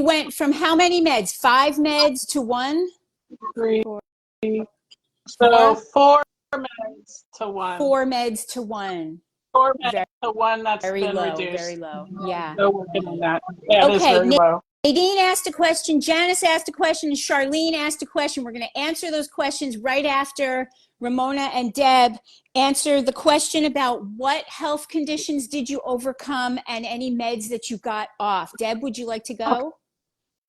[SPEAKER 1] went from how many meds? 5 meds to 1?
[SPEAKER 3] 3. So 4 meds to 1.
[SPEAKER 1] 4 meds to 1.
[SPEAKER 3] 4 meds to 1. That's
[SPEAKER 1] Very
[SPEAKER 3] been
[SPEAKER 1] low,
[SPEAKER 3] reduced.
[SPEAKER 1] very low. Yeah.
[SPEAKER 3] So working on that. Yeah, it is very low.
[SPEAKER 1] Nadine asked a question, Janice asked a question, and Charlene asked a question. We're going to answer those questions right after Ramona and Deb answer the question about what health conditions did you overcome and any meds that you got off. Deb, would you like to go?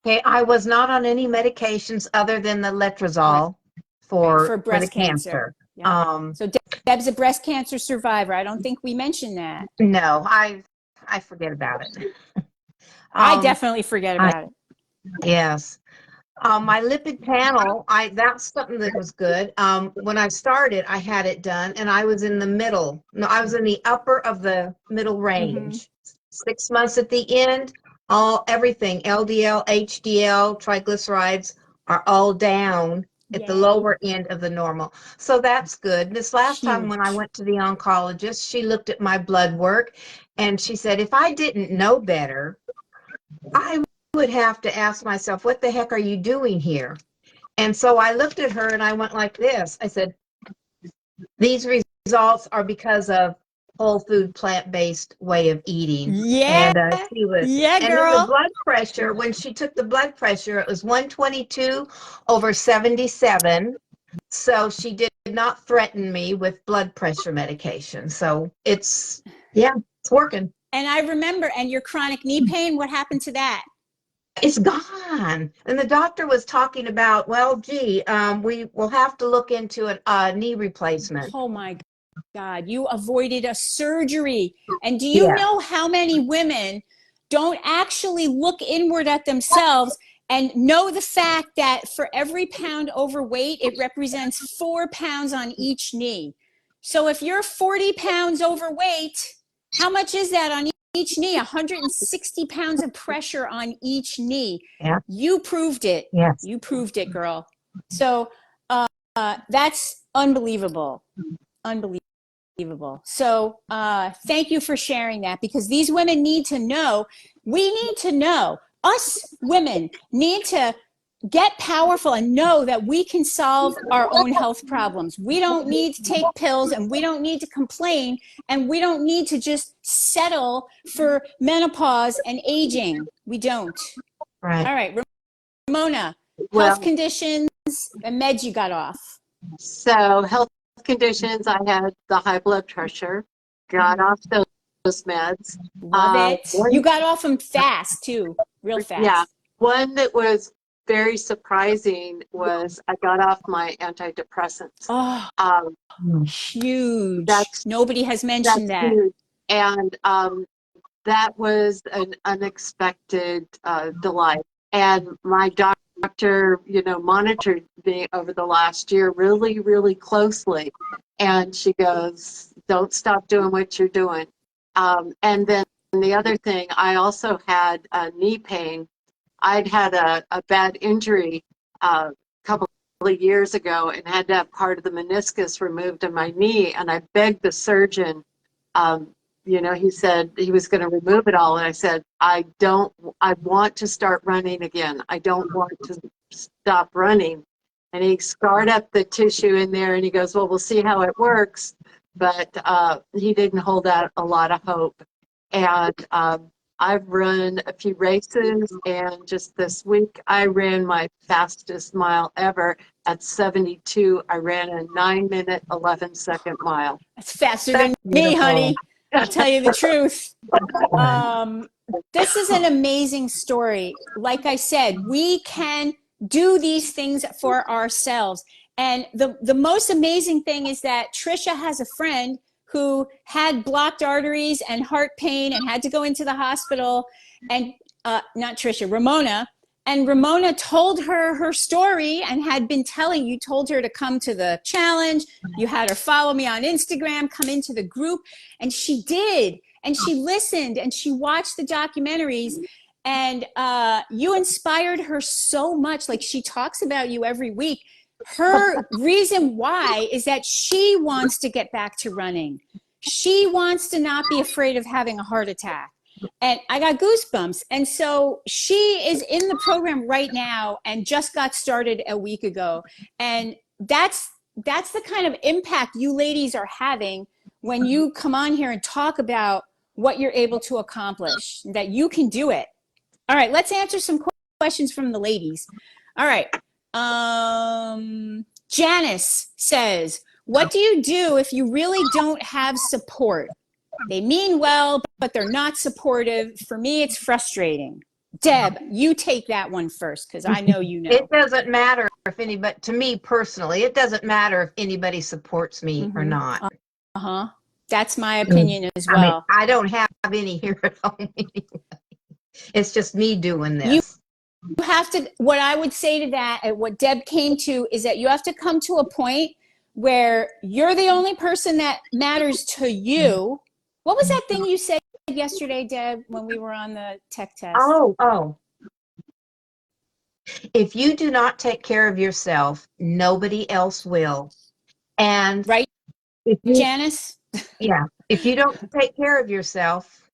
[SPEAKER 4] Okay, I was not on any medications other than the letrozole for
[SPEAKER 1] For breast
[SPEAKER 4] the cancer.
[SPEAKER 1] Yeah. So Deb's a breast cancer survivor. I don't think we mentioned that.
[SPEAKER 4] No, I forget about it.
[SPEAKER 1] I definitely forget about it.
[SPEAKER 4] Yes. My lipid panel, that's something that was good. When I started, I had it done, and I was in the middle. No, I was in the upper of the middle range. 6 months at the end, everything, LDL, HDL, triglycerides are all down at the lower end of the normal. So that's good. This last time when I went to the oncologist, she looked at my blood work, and she said, if I didn't know better, I would have to ask myself, what the heck are you doing here? And so I looked at her and I went like this. I said, these results are because of whole food, plant-based way of eating.
[SPEAKER 1] Yeah.
[SPEAKER 4] And she was,
[SPEAKER 1] yeah,
[SPEAKER 4] and
[SPEAKER 1] girl.
[SPEAKER 4] then the blood pressure, when she took the blood pressure, it was 122/77. So she did not threaten me with blood pressure medication. So it's working.
[SPEAKER 1] And I remember, and your chronic knee pain, what happened to that?
[SPEAKER 4] It's gone. And the doctor was talking about, well, gee, we will have to look into a knee replacement.
[SPEAKER 1] Oh my God, you avoided a surgery. And do you know how many women don't actually look inward at themselves and know the fact that for every pound overweight, it represents 4 pounds on each knee? So if you're 40 pounds overweight, how much is that on each knee? 160 pounds of pressure on each knee.
[SPEAKER 4] Yeah.
[SPEAKER 1] You proved it.
[SPEAKER 4] Yes.
[SPEAKER 1] You proved it, girl. So that's unbelievable. Unbelievable. So thank you for sharing that, because these women need to know. We need to know. Us women need to get powerful and know that we can solve our own health problems. We don't need to take pills, and we don't need to complain, and we don't need to just settle for menopause and aging. We don't.
[SPEAKER 4] Right.
[SPEAKER 1] All right, Ramona,
[SPEAKER 2] Well,
[SPEAKER 1] health conditions and meds you got off.
[SPEAKER 2] so health conditions, I had the high blood pressure, got off those meds.
[SPEAKER 1] Love it. You got off them fast too, real fast.
[SPEAKER 2] Yeah. One that was very surprising was I got off my antidepressants.
[SPEAKER 1] Oh, huge. Nobody has mentioned that.
[SPEAKER 2] Huge. And that was an unexpected delight. And my doctor, monitored me over the last year really, really closely. And she goes, don't stop doing what you're doing. And then the other thing, I also had knee pain. I'd had a bad injury a couple of years ago and had to have part of the meniscus removed in my knee. And I begged the surgeon he said he was going to remove it all. And I said, I want to start running again. I don't want to stop running. And he scarred up the tissue in there and he goes, well, we'll see how it works. But he didn't hold out a lot of hope. And I've run a few races, and just this week I ran my fastest mile ever at 72. I ran a 9-minute, 11-second mile.
[SPEAKER 1] That's faster than me, honey. I'll tell you the truth. This is an amazing story. Like I said, we can do these things for ourselves. And the most amazing thing is that Trisha has a friend who had blocked arteries and heart pain and had to go into the hospital. And not Trisha, Ramona. And Ramona told her her story and had been telling you, told her to come to the challenge. You had her follow me on Instagram, come into the group. And she did. And she listened and she watched the documentaries. And you inspired her so much. Like, she talks about you every week. Her reason why is that she wants to get back to running. She wants to not be afraid of having a heart attack. And I got goosebumps. And so she is in the program right now and just got started a week ago. And that's the kind of impact you ladies are having when you come on here and talk about what you're able to accomplish, that you can do it. All right, let's answer some questions from the ladies. All right. Janice says, what do you do if you really don't have support? They mean well, but they're not supportive. For me, it's frustrating. Deb, you take that one first, because I know you know.
[SPEAKER 4] It doesn't matter if anybody, to me personally, it doesn't matter if anybody supports me or not.
[SPEAKER 1] Uh-huh. That's my opinion as well.
[SPEAKER 4] I mean, I don't have any here at home anyway. It's just me doing this.
[SPEAKER 1] You have to, what I would say to that, and what Deb came to, is that you have to come to a point where you're the only person that matters to you. What was that thing you said yesterday, Deb, when we were on the tech test?
[SPEAKER 4] Oh. If you do not take care of yourself, nobody else will. And
[SPEAKER 1] right,
[SPEAKER 4] if you,
[SPEAKER 1] Janice?
[SPEAKER 4] Yeah. If you don't take care of yourself,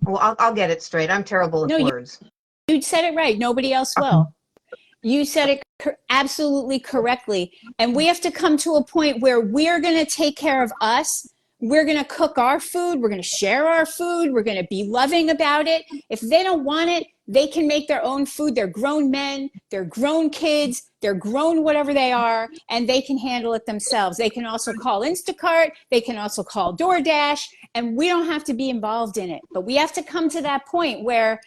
[SPEAKER 4] well, I'll get it straight. I'm terrible at words.
[SPEAKER 1] You said it right. Nobody else will. You said it absolutely correctly. And we have to come to a point where we're going to take care of us. We're going to cook our food. We're going to share our food. We're going to be loving about it. If they don't want it, they can make their own food. They're grown men. They're grown kids. They're grown whatever they are, and they can handle it themselves. They can also call Instacart. They can also call DoorDash, and we don't have to be involved in it. But we have to come to that point where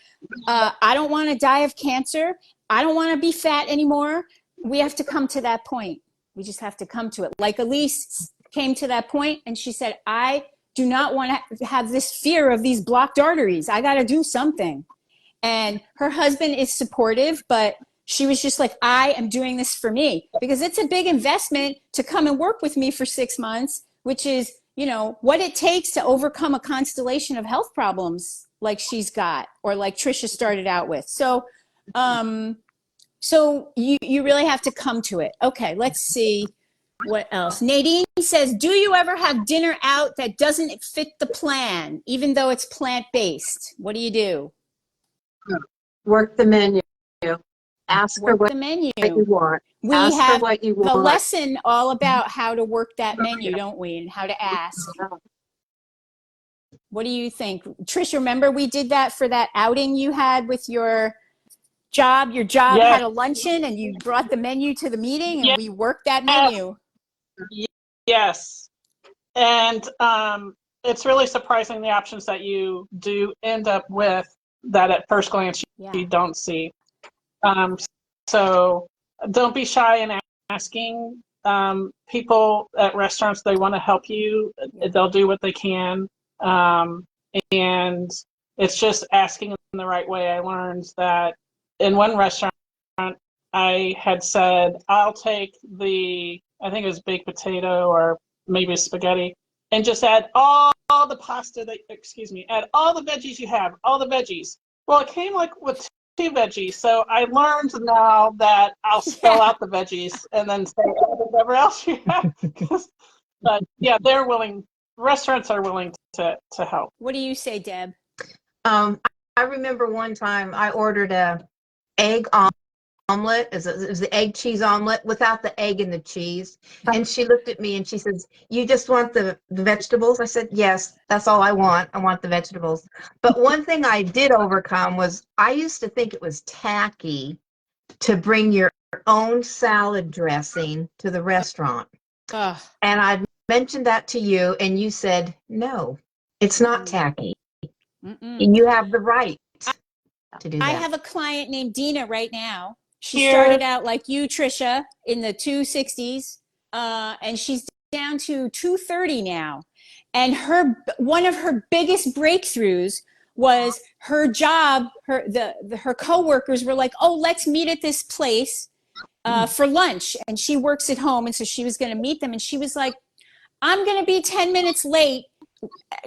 [SPEAKER 1] I don't want to die of cancer. I don't want to be fat anymore. We have to come to that point. We just have to come to it. Like Elise came to that point and she said, I do not want to have this fear of these blocked arteries. I got to do something. And her husband is supportive, but she was just like, I am doing this for me, because it's a big investment to come and work with me for 6 months, which is, you know, what it takes to overcome a constellation of health problems like she's got, or like Trisha started out with. So, so you really have to come to it. Okay, let's see what else. Nadine says, do you ever have dinner out that doesn't fit the plan, even though it's plant-based? What do you do?
[SPEAKER 2] Work the menu. Ask for what
[SPEAKER 1] the menu.
[SPEAKER 2] you want.
[SPEAKER 1] We
[SPEAKER 2] Ask for
[SPEAKER 1] have
[SPEAKER 2] what you
[SPEAKER 1] a
[SPEAKER 2] want.
[SPEAKER 1] lesson all about how to work that menu, don't we? And how to ask. What do you think? Trish, remember we did that for that outing you had with your job? Your job had a luncheon and you brought the menu to the meeting and we worked that menu.
[SPEAKER 3] Yes. And it's really surprising the options that you do end up with that at first glance you don't see. So don't be shy in asking. People at restaurants, they want to help you. They'll do what they can. And it's just asking in the right way. I learned that in one restaurant, I had said, I'll take I think it was baked potato or maybe spaghetti, and just add all the pasta add all the veggies you have, all the veggies. Well, it came like with 2 veggies. So I learned now that I'll spell out the veggies and then say whatever else you have. But yeah, restaurants are willing to help.
[SPEAKER 1] What do you say, Deb?
[SPEAKER 4] I remember one time I ordered a egg omelet. It was the egg cheese omelet without the egg and the cheese. And she looked at me and she says, "You just want the vegetables?" I said, "Yes, that's all I want. I want the vegetables." But one thing I did overcome was I used to think it was tacky to bring your own salad dressing to the restaurant.
[SPEAKER 1] Ugh.
[SPEAKER 4] And I mentioned that to you, and you said, "No, it's not tacky.
[SPEAKER 1] Mm-mm.
[SPEAKER 4] You have the right to do
[SPEAKER 1] I
[SPEAKER 4] that."
[SPEAKER 1] have a client named Dina right now. She
[SPEAKER 3] Here.
[SPEAKER 1] started out like you, Trisha, in the 260s, and she's down to 230 now. And one of her biggest breakthroughs was her job. Her coworkers were like, "Oh, let's meet at this place for lunch," and she works at home, and so she was going to meet them, and she was like, "I'm going to be 10 minutes late."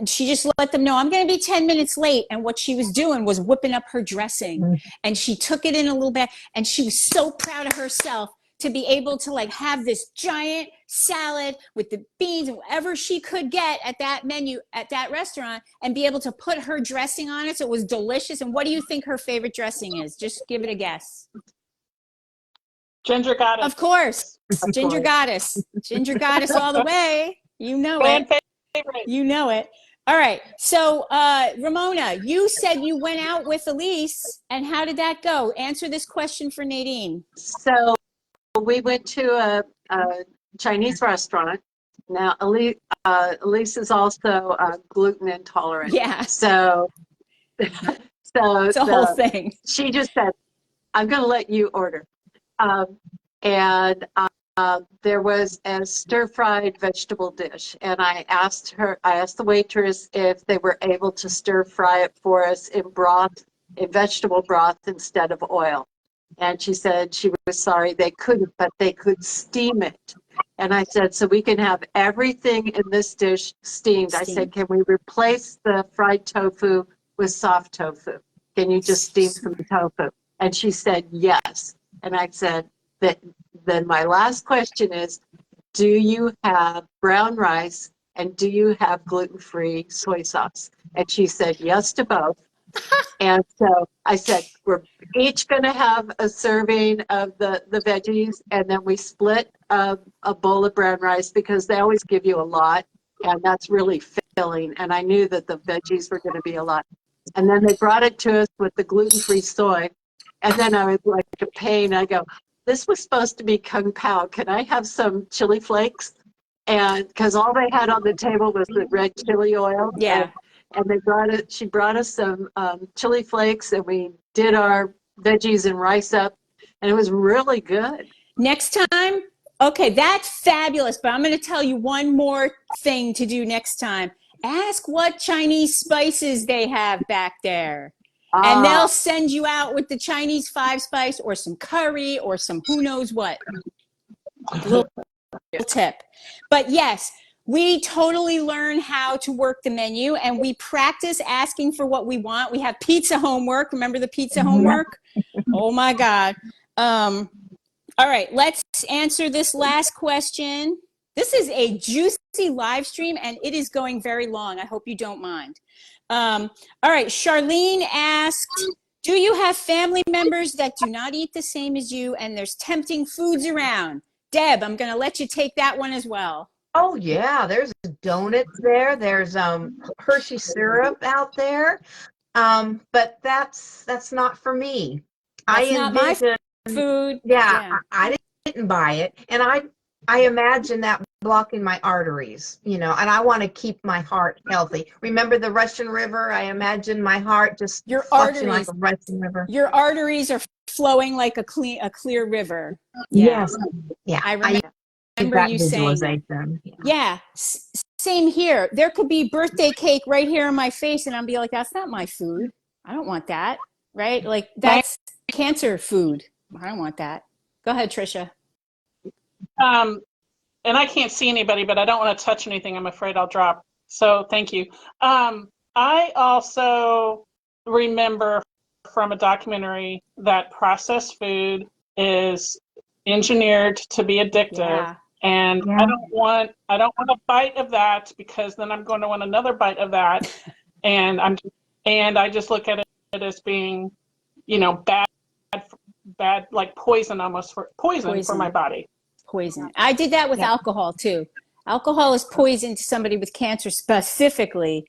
[SPEAKER 1] She just let them know, "I'm going to be 10 minutes late." And what she was doing was whipping up her dressing, and she took it in a little bit, and she was so proud of herself to be able to like have this giant salad with the beans and whatever she could get at that menu at that restaurant and be able to put her dressing on it. So it was delicious. And what do you think her favorite dressing is? Just give it a guess.
[SPEAKER 3] Ginger Goddess.
[SPEAKER 1] Of course. Ginger Goddess. Ginger Goddess all the way. You know it.
[SPEAKER 3] Favorite.
[SPEAKER 1] You know it. All right. So, Ramona, you said you went out with Elise, and how did that go? Answer this question for Nadine.
[SPEAKER 2] So we went to a Chinese restaurant. Now, Elise is also gluten intolerant.
[SPEAKER 1] Yeah.
[SPEAKER 2] So
[SPEAKER 1] It's a whole thing.
[SPEAKER 2] she just said, "I'm going to let you order." And there was a stir-fried vegetable dish, and I asked the waitress if they were able to stir-fry it for us in vegetable broth instead of oil. And she said she was sorry they couldn't, but they could steam it. And I said, "So we can have everything in this dish steamed." I said, "Can we replace the fried tofu with soft tofu? Can you just steam some tofu?" And she said, "Yes." And I said, then my last question is, do you have brown rice and do you have gluten-free soy sauce? And she said yes to both. And so I said, we're each going to have a serving of the veggies, and then we split a bowl of brown rice because they always give you a lot, and that's really filling. And I knew that the veggies were going to be a lot. And then they brought it to us with the gluten-free soy. And then I was like a pain. I go, "This was supposed to be Kung Pao. Can I have some chili flakes?" And because all they had on the table was the red chili oil.
[SPEAKER 1] Yeah.
[SPEAKER 2] And she brought us some chili flakes, and we did our veggies and rice up, and it was really good.
[SPEAKER 1] Next time, okay, that's fabulous. But I'm going to tell you one more thing to do next time. Ask what Chinese spices they have back there. And they'll send you out with the Chinese 5-spice or some curry or some who knows what. Little tip. But yes, we totally learn how to work the menu, and we practice asking for what we want. We have pizza homework. Remember the pizza homework? Oh my God. All right, let's answer this last question. This is a juicy live stream, and it is going very long. I hope you don't mind. All right, Charlene asked, do you have family members that do not eat the same as you and there's tempting foods around? Deb, I'm going to let you take that one as well.
[SPEAKER 4] Oh yeah, there's donuts there. There's Hershey syrup out there. But that's not for me.
[SPEAKER 1] That's not my food.
[SPEAKER 4] Yeah, I didn't buy it, and I imagine that blocking my arteries, and I want to keep my heart healthy. Remember the Russian River? I imagine my heart just
[SPEAKER 1] your
[SPEAKER 4] flushing
[SPEAKER 1] arteries,
[SPEAKER 4] like a Russian river.
[SPEAKER 1] Your arteries are flowing like a clear river.
[SPEAKER 4] Yes. Yeah.
[SPEAKER 1] I remember you saying that. Yeah. Same here. There could be birthday cake right here on my face, and I'll be like, that's not my food. I don't want that. Right? Like, that's cancer food. I don't want that. Go ahead, Trisha.
[SPEAKER 3] And I can't see anybody, but I don't want to touch anything. I'm afraid I'll drop. So thank you. I also remember from a documentary that processed food is engineered to be addictive.
[SPEAKER 1] Yeah.
[SPEAKER 3] And
[SPEAKER 4] Yeah.
[SPEAKER 3] I don't want a bite of that because then I'm going to want another bite of that. And I just look at it as being, you know, bad, like poison almost poison for my body.
[SPEAKER 1] Poison. I did that with
[SPEAKER 4] Yeah.
[SPEAKER 1] alcohol too. Alcohol is poison to somebody with cancer specifically.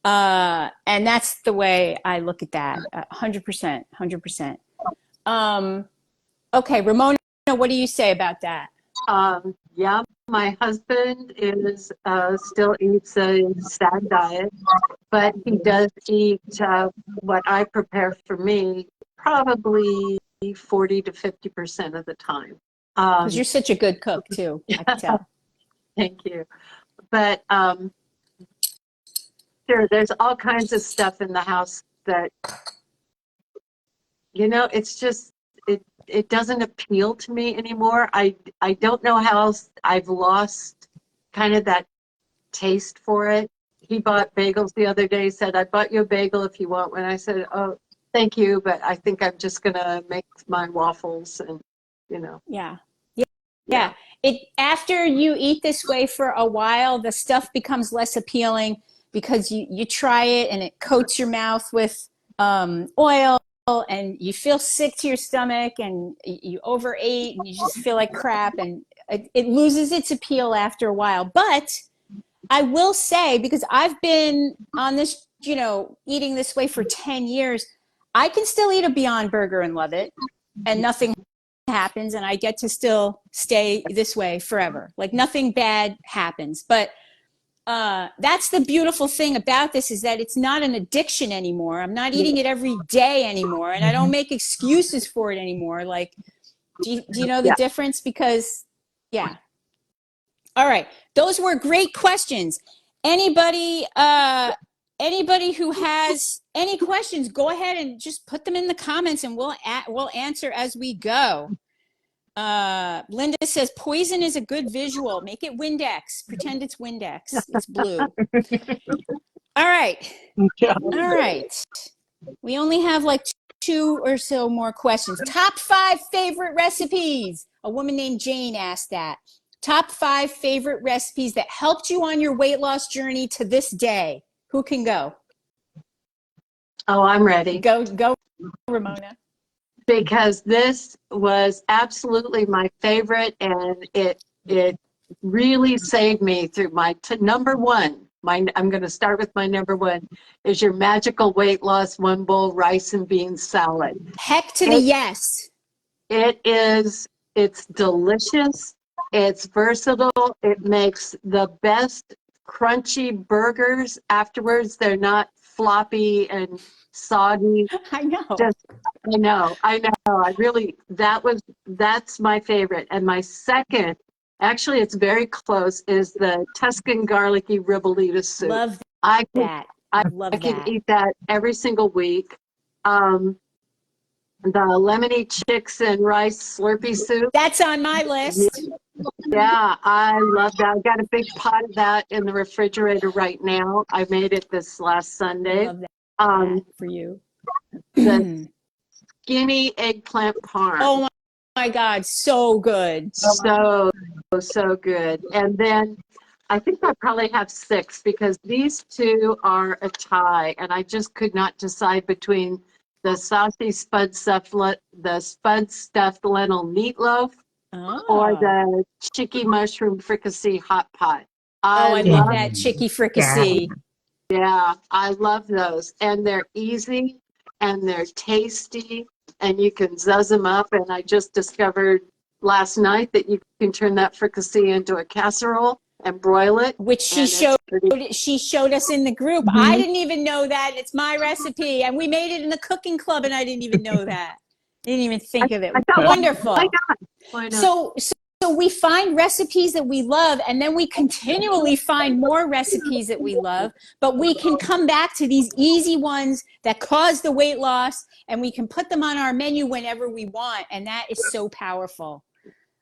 [SPEAKER 1] And that's the way I look at that. 100%, 100%. Okay, Ramona, what do you say about that?
[SPEAKER 2] Yeah, my husband is still eats a SAD diet, but he does eat what I prepare for me probably 40 to 50% of the time.
[SPEAKER 1] Because you're such a good cook too, I can tell.
[SPEAKER 2] Thank you. But sure, there's all kinds of stuff in the house that, you know, it's just, it doesn't appeal to me anymore. I don't know how else I've lost kind of that taste for it. He bought bagels the other day, said, I bought you a bagel if you want one. I said, oh, thank you, but I think I'm just going to make my waffles and, you know.
[SPEAKER 1] Yeah. Yeah. After you eat this way for a while, the stuff becomes less appealing because you try it and it coats your mouth with oil and you feel sick to your stomach and you overate and you just feel like crap and it loses its appeal after a while. But I will say, because I've been on this, you know, eating this way for 10 years, I can still eat a Beyond Burger and love it and nothing happens and I get to still stay this way forever. Like nothing bad happens. But that's the beautiful thing about this, is that it's not an addiction anymore. I'm not eating it every day anymore, and I don't make excuses for it anymore. Like, do you know the difference? Because, yeah. All right, those were great questions. Anybody who has any questions, go ahead and just put them in the comments, and we'll answer as we go. Linda says poison is a good visual. Make it Windex. Pretend it's Windex. It's blue. All right.
[SPEAKER 3] Yeah.
[SPEAKER 1] All right. We only have like 2 or so more questions. Top 5 favorite recipes. A woman named Jane asked that. Top 5 favorite recipes that helped you on your weight loss journey to this day. Who can go?
[SPEAKER 2] Oh, I'm ready.
[SPEAKER 1] Go, Ramona.
[SPEAKER 2] Because this was absolutely my favorite, and it really saved me through my number one. I'm going to start with my number one is your magical weight loss 1 bowl rice and beans salad.
[SPEAKER 1] Heck to the yes.
[SPEAKER 2] It's delicious. It's versatile. It makes the best crunchy burgers afterwards. They're not floppy and soggy.
[SPEAKER 1] I know.
[SPEAKER 2] I know. That's my favorite. And my second, actually it's very close, is the Tuscan garlicky ribollita soup.
[SPEAKER 1] Love
[SPEAKER 2] I
[SPEAKER 1] that.
[SPEAKER 2] I
[SPEAKER 1] Love
[SPEAKER 2] can
[SPEAKER 1] that.
[SPEAKER 2] eat that every single week. The lemony chicks and rice Slurpee soup.
[SPEAKER 1] That's on my list.
[SPEAKER 2] Yeah, I love that. I got a big pot of that in the refrigerator right now. I made it this last Sunday.
[SPEAKER 1] Love that for you.
[SPEAKER 2] The skinny eggplant parm.
[SPEAKER 1] Oh my God, so good.
[SPEAKER 2] So good. And then I think I probably have 6 because these 2 are a tie, and I just could not decide between the saucy spud stuffed lentil meatloaf or the chicky mushroom fricassee hot pot.
[SPEAKER 1] I love that chicky fricassee.
[SPEAKER 2] Yeah, I love those. And they're easy and they're tasty and you can zuzz them up. And I just discovered last night that you can turn that fricassee into a casserole and broil it.
[SPEAKER 1] Which she showed us in the group. Mm-hmm. I didn't even know that. It's my recipe. And we made it in the cooking club and I didn't even know that. Didn't even think of it. Wonderful.
[SPEAKER 2] Why not?
[SPEAKER 1] So we find recipes that we love, and then we continually find more recipes that we love, but we can come back to these easy ones that cause the weight loss, and we can put them on our menu whenever we want, and that is so powerful.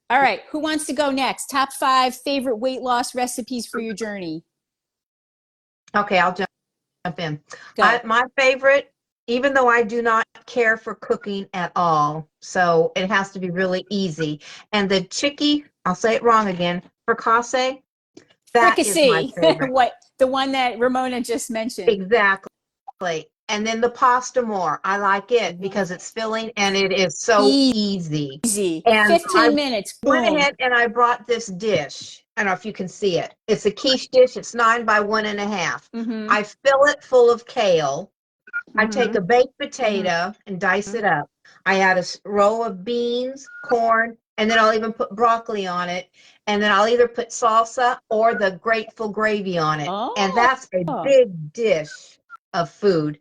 [SPEAKER 1] All right, who wants to go next? Top 5 favorite weight loss recipes for your journey.
[SPEAKER 4] Okay, I'll jump in. My favorite, even though I do not care for cooking at all, so it has to be really easy. And the chicky, I'll say it wrong again, fricassee. That is my
[SPEAKER 1] Fricassee,
[SPEAKER 4] favorite.
[SPEAKER 1] what the one that Ramona just mentioned.
[SPEAKER 4] Exactly. And then the pasta more. I like it because it's filling and it is so easy.
[SPEAKER 1] Easy.
[SPEAKER 4] And
[SPEAKER 1] 15 minutes.
[SPEAKER 4] went
[SPEAKER 1] Boom.
[SPEAKER 4] ahead and I brought this dish. I don't know if you can see it. It's a quiche dish. It's 9 by 1.5.
[SPEAKER 1] Mm-hmm.
[SPEAKER 4] I fill it full of kale. I take
[SPEAKER 1] Mhm.
[SPEAKER 4] a baked potato and dice it up. I add a row of beans, corn, and then I'll even put broccoli on it. And then I'll either put salsa or the grateful gravy on it. And
[SPEAKER 1] Oh.
[SPEAKER 4] that's a big dish of food.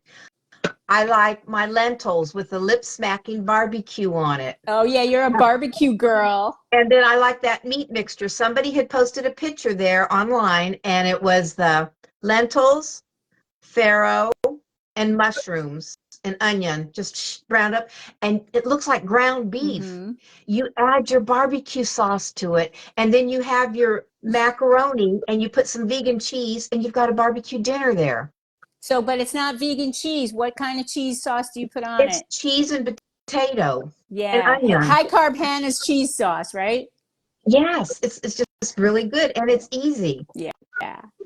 [SPEAKER 4] I like my lentils with the lip smacking barbecue on it.
[SPEAKER 1] Oh yeah, you're a barbecue girl.
[SPEAKER 4] And then I like that meat mixture. Somebody had posted a picture there online, and it was the lentils, farro, and mushrooms and onion, just ground up. And it looks like ground beef.
[SPEAKER 1] Mhm.
[SPEAKER 4] You add your barbecue sauce to it, and then you have your macaroni, and you put some vegan cheese, and you've got a barbecue dinner there.
[SPEAKER 1] So, but it's not vegan cheese. What kind of cheese sauce do you put on
[SPEAKER 4] It's
[SPEAKER 1] it?
[SPEAKER 4] cheese and potato and
[SPEAKER 1] Yeah,
[SPEAKER 4] onion.
[SPEAKER 1] high carb Hannah's cheese sauce, right?
[SPEAKER 4] Yes, it's just really good, and it's easy.
[SPEAKER 1] Yeah.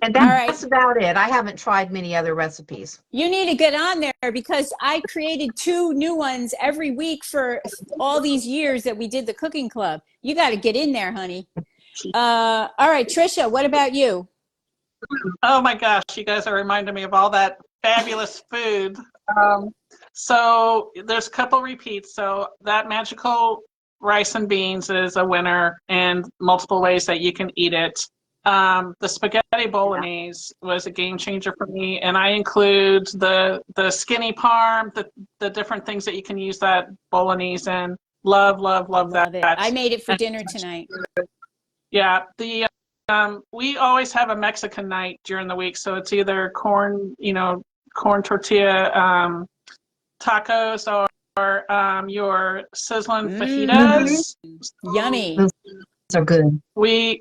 [SPEAKER 4] And
[SPEAKER 1] All right.
[SPEAKER 4] that's about it. I haven't tried many other recipes.
[SPEAKER 1] You need to get on there because I created 2 new ones every week for all these years that we did the cooking club. You got to get in there, honey. All right, Trisha, what about you?
[SPEAKER 3] Oh my gosh, you guys are reminding me of all that fabulous food. So there's a couple repeats. So that magical rice and beans is a winner, and multiple ways that you can eat it. The spaghetti bolognese was a game changer for me, and I include the skinny parm, the different things that you can use that bolognese in. Love that.
[SPEAKER 1] Love it. I made it for dinner tonight.
[SPEAKER 3] Yeah, we always have a Mexican night during the week, so it's either corn tortilla tacos or your sizzling fajitas.
[SPEAKER 1] Yummy.
[SPEAKER 4] Those are good.
[SPEAKER 3] We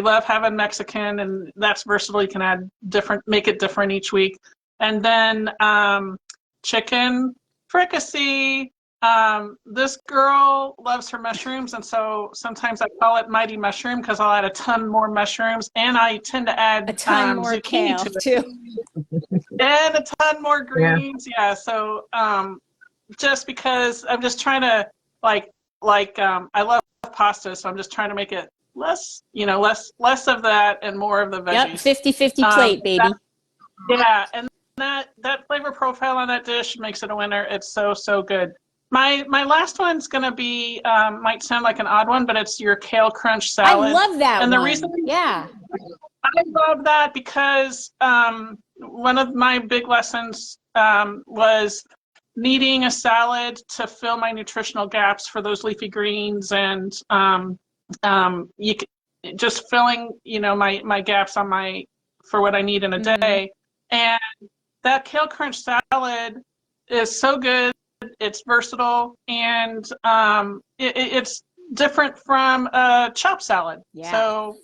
[SPEAKER 3] love having Mexican, and that's versatile. You can add make it different each week. And then chicken fricassee. This girl loves her mushrooms, and so sometimes I call it Mighty Mushroom because I'll add a ton more mushrooms, and I tend to add
[SPEAKER 1] A ton more
[SPEAKER 3] zucchini
[SPEAKER 1] kale
[SPEAKER 3] to it,
[SPEAKER 1] too.
[SPEAKER 3] and a ton more greens. Yeah. So just because I'm just trying to I love pasta, so I'm just trying to make it less of that and more of the veggies.
[SPEAKER 1] Yep, 50-50 plate, baby.
[SPEAKER 3] And that flavor profile on that dish makes it a winner. It's so good. My last one's gonna be might sound like an odd one, but it's your kale crunch salad.
[SPEAKER 1] I love that
[SPEAKER 3] and
[SPEAKER 1] one.
[SPEAKER 3] The reason
[SPEAKER 1] Yeah.
[SPEAKER 3] I love that because one of my big lessons was needing a salad to fill my nutritional gaps for those leafy greens, and just filling my gaps for what I need in a day. And that kale crunch salad is so good. It's versatile, and it's different from a chopped salad.
[SPEAKER 1] Yeah.
[SPEAKER 3] So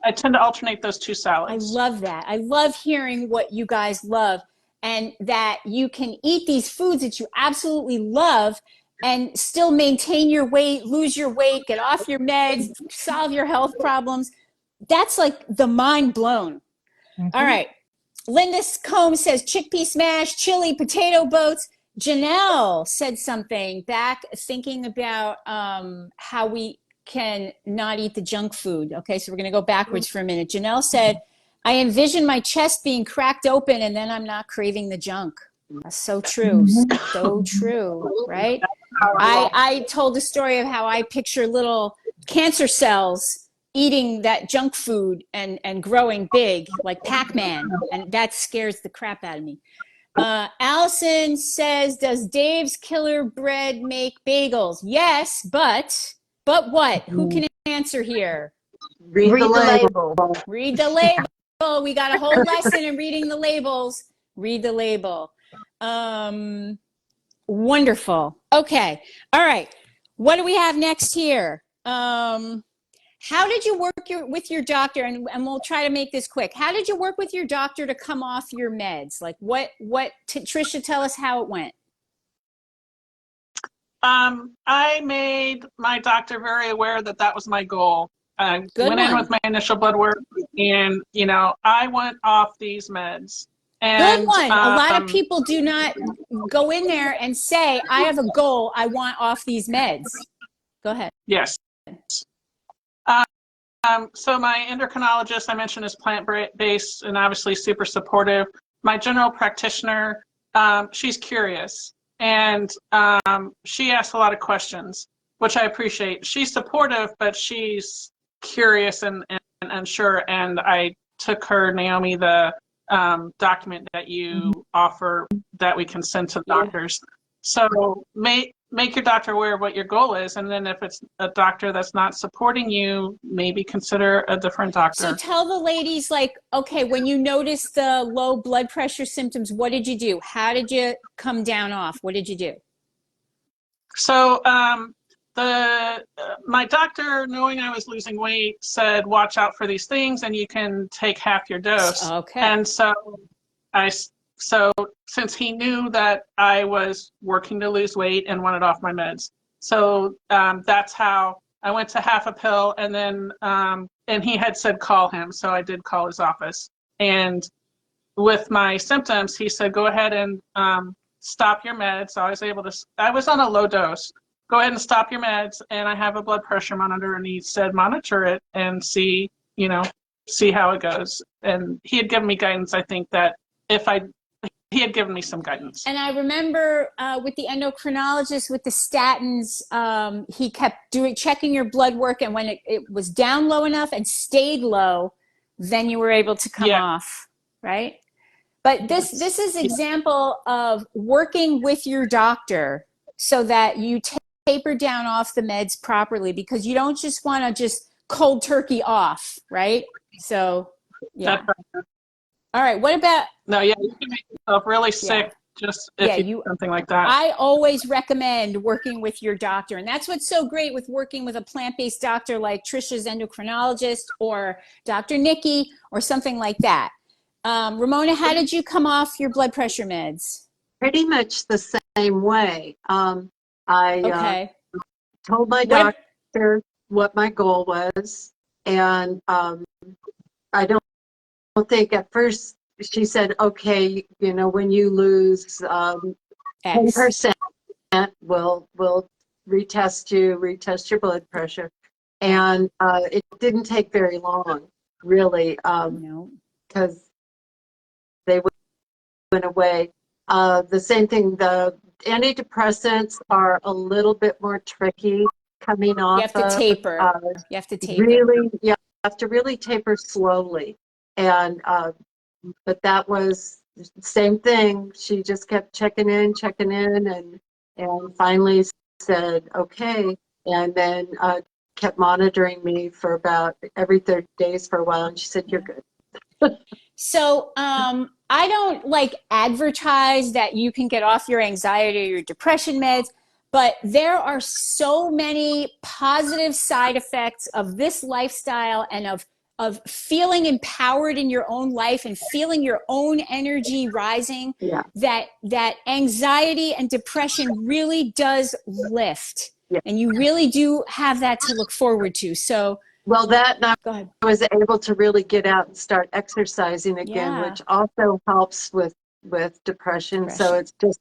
[SPEAKER 3] I tend to alternate those two salads.
[SPEAKER 1] I love that. I love hearing what you guys love, and that you can eat these foods that you absolutely love and still maintain your weight, lose your weight, get off your meds, solve your health problems. That's like the mind blown. All right. Linda Combs says chickpea smash, chili, potato boats. Janelle said something back thinking about how we can not eat the junk food. Okay, so we're going to go backwards for a minute. Janelle said, I envision my chest being cracked open and then I'm not craving the junk. That's so true. So true, right? I told the story of how I picture little cancer cells eating that junk food and growing big like Pac-Man, and that scares the crap out of me. Allison says, does Dave's Killer Bread make bagels? Yes, but what? Who can answer here?
[SPEAKER 2] Read the label.
[SPEAKER 1] Read the label. We got a whole lesson in reading the labels. Read the label. Wonderful. Okay. All right. What do we have next here? How did you work with your doctor? And we'll try to make this quick. How did you work with your doctor to come off your meds? Like Trisha, tell us how it went.
[SPEAKER 3] I made my doctor very aware that was my goal. I
[SPEAKER 1] Good
[SPEAKER 3] went in
[SPEAKER 1] one.
[SPEAKER 3] with my initial blood work, and I went off these meds.
[SPEAKER 1] Good
[SPEAKER 3] And
[SPEAKER 1] one. A lot of people do not go in there and say, I have a goal. I want off these meds. Go ahead.
[SPEAKER 3] yes. So my endocrinologist I mentioned is plant-based and obviously super supportive. My general practitioner, she's curious, and she asks a lot of questions, which I appreciate. She's supportive, but she's curious and unsure. And I took her, Naomi, the document that you offer that we can send to doctors. So make your doctor aware of what your goal is, and then if it's a doctor that's not supporting you, maybe consider a different doctor.
[SPEAKER 1] So tell the ladies, like, okay, when you noticed the low blood pressure symptoms, what did you do? How did you come down off? What did you do?
[SPEAKER 3] So my doctor, knowing I was losing weight, said, watch out for these things and you can take half your dose.
[SPEAKER 1] Okay.
[SPEAKER 3] And so since he knew that I was working to lose weight and wanted off my meds, so that's how I went to half a pill. And then and he had said call him, so I did call his office. And with my symptoms, he said go ahead and stop your meds. So I was on a low dose. Go ahead and stop your meds, and I have a blood pressure monitor, and he said monitor it and see how it goes. And he had given me guidance, I think, that he had given me some guidance.
[SPEAKER 1] And I remember with the endocrinologist, with the statins, he kept checking your blood work, and when it was down low enough and stayed low, then you were able to come off, right? But this is example of working with your doctor so that you taper down off the meds properly, because you don't just want to just cold turkey off, right? So, yeah. All right. What about?
[SPEAKER 3] No, you can make yourself really sick just if you do something like that.
[SPEAKER 1] I always recommend working with your doctor. And that's what's so great with working with a plant-based doctor like Trisha's endocrinologist or Dr. Nikki or something like that. Ramona, how did you come off your blood pressure meds?
[SPEAKER 2] Pretty much the same way. I told my doctor what my goal was, and I don't think at first she said, okay, when you lose 10%, we'll retest your blood pressure. And it didn't take very long, really, because they went away. The same thing, the antidepressants are a little bit more tricky coming off.
[SPEAKER 1] You have to taper. You have to taper.
[SPEAKER 2] Really, you have to really taper slowly. And but that was the same thing. She just kept checking in, and finally said okay, and then kept monitoring me for about every 30 days for a while, and she said you're good.
[SPEAKER 1] So I don't advertise that you can get off your anxiety or your depression meds, but there are so many positive side effects of this lifestyle and of feeling empowered in your own life and feeling your own energy rising, that anxiety and depression really does lift. Yeah. And you really do have that to look forward to. So,
[SPEAKER 2] well, I was able to really get out and start exercising again, which also helps with depression. So it's just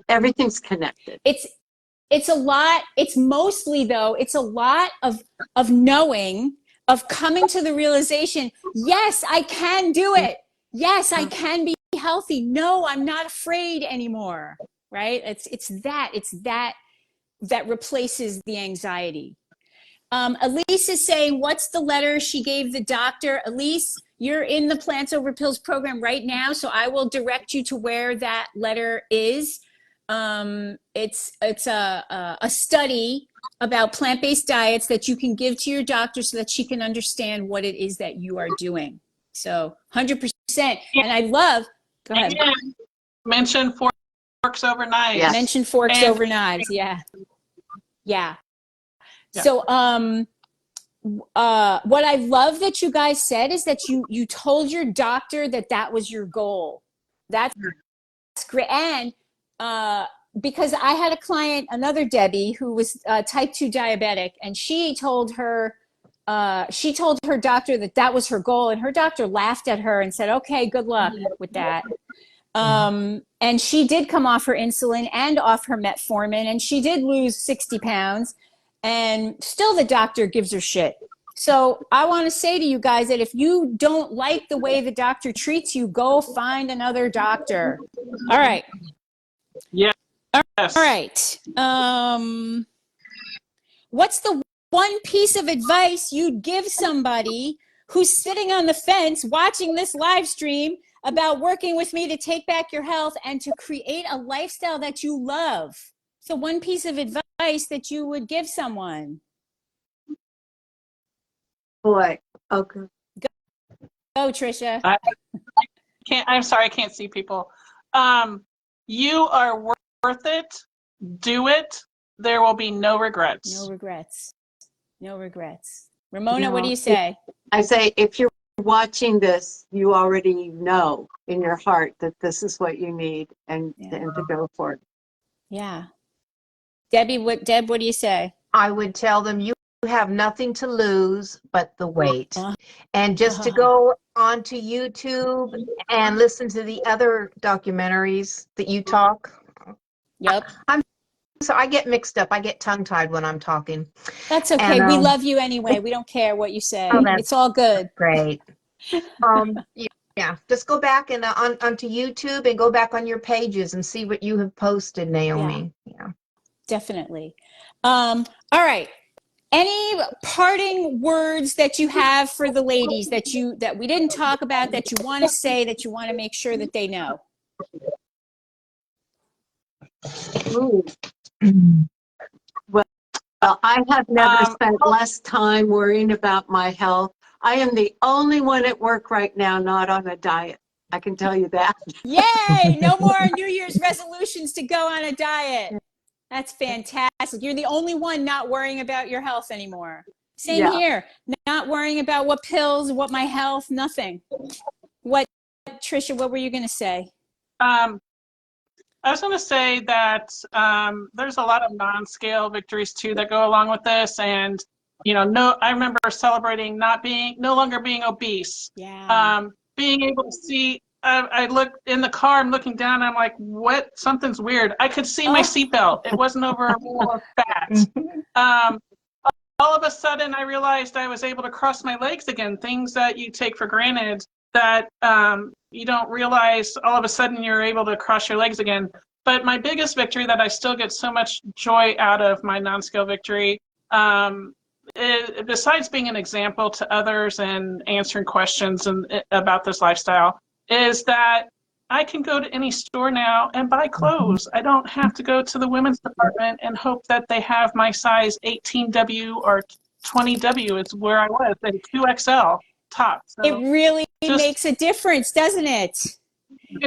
[SPEAKER 2] everything's connected.
[SPEAKER 1] It's a lot. It's mostly, though, it's a lot of knowing, of coming to the realization, yes, I can do it. Yes, I can be healthy. No, I'm not afraid anymore. Right? It's that replaces the anxiety. Elise is saying, what's the letter she gave the doctor? Elise, you're in the Plants Over Pills program right now, so I will direct you to where that letter is. It's a study about plant-based diets that you can give to your doctor so that she can understand what it is that you are doing. So 100%. And I love, go ahead.
[SPEAKER 3] Mention forks over knives.
[SPEAKER 1] Yes. Mention forks over knives. Yeah. So, what I love that you guys said is that you told your doctor that was your goal. That's great. And, because I had a client, another Debbie, who was type 2 diabetic, and she told her she told her doctor that that was her goal, and her doctor laughed at her and said, okay, good luck with that. And she did come off her insulin and off her metformin, and she did lose 60 pounds, and still the doctor gives her shit. So I want to say to you guys that if you don't like the way the doctor treats you, go find another doctor. All right.
[SPEAKER 3] Yes.
[SPEAKER 1] All right. What's the one piece of advice you'd give somebody who's sitting on the fence watching this live stream about working with me to take back your health and to create a lifestyle that you love? So one piece of advice that you would give someone.
[SPEAKER 2] Boy, okay.
[SPEAKER 1] Go, Trisha.
[SPEAKER 3] I'm sorry, I can't see people. You are worth it. Do it. There will be no regrets.
[SPEAKER 1] No regrets. No regrets. Ramona, what do you say?
[SPEAKER 2] I say, if you're watching this, you already know in your heart that this is what you need and to go for it.
[SPEAKER 1] Yeah. Deb, what do you say?
[SPEAKER 4] I would tell them you have nothing to lose but the weight. And just to go onto YouTube and listen to the other documentaries that you talk.
[SPEAKER 1] Yep.
[SPEAKER 4] So I get mixed up. I get tongue-tied when I'm talking.
[SPEAKER 1] That's okay.
[SPEAKER 4] And,
[SPEAKER 1] we love you anyway. We don't care what you say.
[SPEAKER 4] Oh,
[SPEAKER 1] It's all good.
[SPEAKER 4] Great. Yeah, just go back and onto YouTube and go back on your pages and see what you have posted, Naomi. Yeah.
[SPEAKER 1] Definitely. All right. Any parting words that you have for the ladies that we didn't talk about, that you want to say, that you want to make sure that they know?
[SPEAKER 2] Ooh. Well, I have never spent less time worrying about my health. I am the only one at work right now not on a diet. I can tell you that.
[SPEAKER 1] Yay! No more New Year's resolutions to go on a diet. That's fantastic. You're the only one not worrying about your health anymore. Same here. Not worrying about what pills, what my health, nothing. What, Trisha, what were you going to say?
[SPEAKER 3] I was going to say that there's a lot of non-scale victories too that go along with this, and I remember celebrating no longer being obese.
[SPEAKER 1] Yeah.
[SPEAKER 3] Being able to see. I look in the car. I'm looking down. And I'm like, what? Something's weird. I could see my seatbelt. It wasn't over a roll of fat. All of a sudden, I realized I was able to cross my legs again. Things that you take for granted that you don't realize. All of a sudden, you're able to cross your legs again. But my biggest victory that I still get so much joy out of my non-scale victory, besides being an example to others and answering questions about this lifestyle, is that I can go to any store now and buy clothes. I don't have to go to the women's department and hope that they have my size 18W or 20W. It's where I was, a 2XL top. So
[SPEAKER 1] it really makes a difference, doesn't it?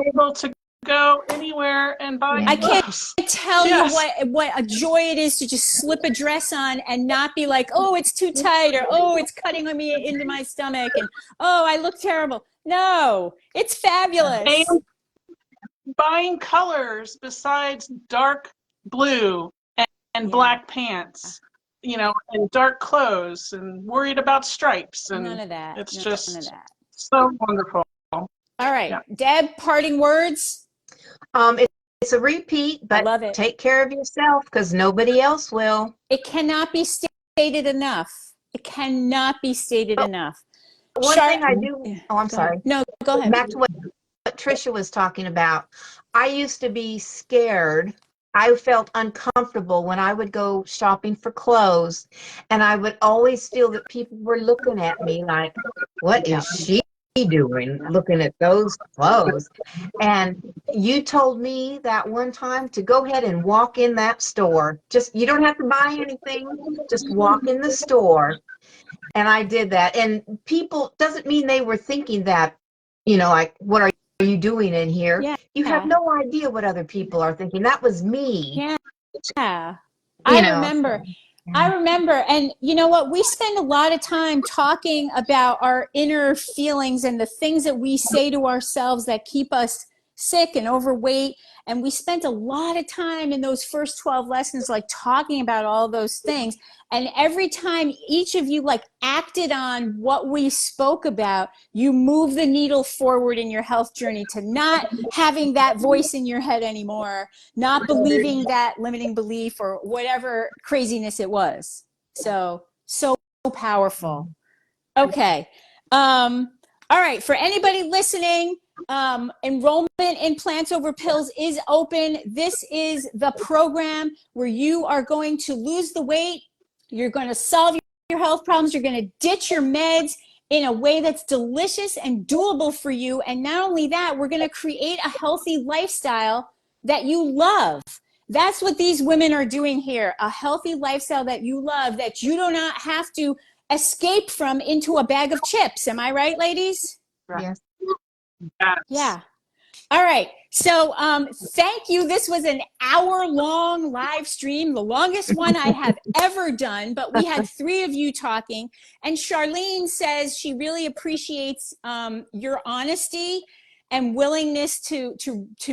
[SPEAKER 3] Able to go anywhere and buy
[SPEAKER 1] I
[SPEAKER 3] clothes.
[SPEAKER 1] can't tell you what a joy it is to just slip a dress on and not be like, oh, it's too tight, or oh, it's cutting on me into my stomach, and oh, I look terrible. No, it's fabulous.
[SPEAKER 3] And buying colors besides dark blue and black pants, and dark clothes, and worried about stripes, and
[SPEAKER 1] none of that.
[SPEAKER 3] It's
[SPEAKER 1] none of that.
[SPEAKER 3] so wonderful.
[SPEAKER 1] All right,
[SPEAKER 3] Yeah.
[SPEAKER 1] Deb, parting words.
[SPEAKER 4] It's a repeat, but
[SPEAKER 1] love it.
[SPEAKER 4] Take care of yourself because nobody else will.
[SPEAKER 1] It cannot be stated enough. It cannot be stated enough.
[SPEAKER 4] One thing I do. Oh, I'm sorry.
[SPEAKER 1] No, go ahead.
[SPEAKER 4] Back to what Trisha was talking about. I used to be scared. I felt uncomfortable when I would go shopping for clothes, and I would always feel that people were looking at me like, what is she doing looking at those clothes? And you told me that one time to go ahead and walk in that store. You don't have to buy anything, just walk in the store. And I did that. And people, doesn't mean they were thinking that, like, what are you doing in here?
[SPEAKER 1] Yeah.
[SPEAKER 4] You have no idea what other people are thinking. That was me.
[SPEAKER 1] Yeah. I remember. And you know what? We spend a lot of time talking about our inner feelings and the things that we say to ourselves that keep us sick and overweight. And we spent a lot of time in those first 12 lessons, like talking about all those things. And every time each of you like acted on what we spoke about, you move the needle forward in your health journey to not having that voice in your head anymore, not believing that limiting belief or whatever craziness it was. So powerful. Okay. All right. For anybody listening, enrollment in Plants Over Pills is open. This is the program where you are going to lose the weight. You're going to solve your health problems. You're going to ditch your meds in a way that's delicious and doable for you. And not only that, we're going to create a healthy lifestyle that you love. That's what these women are doing here. A healthy lifestyle that you love, that you do not have to escape from into a bag of chips. Am I right, ladies?
[SPEAKER 4] Yes.
[SPEAKER 3] Yes.
[SPEAKER 1] Yeah. All right. So thank you. This was an hour-long live stream, the longest one I have ever done, but we had 3 of you talking. And Charlene says she really appreciates your honesty and willingness to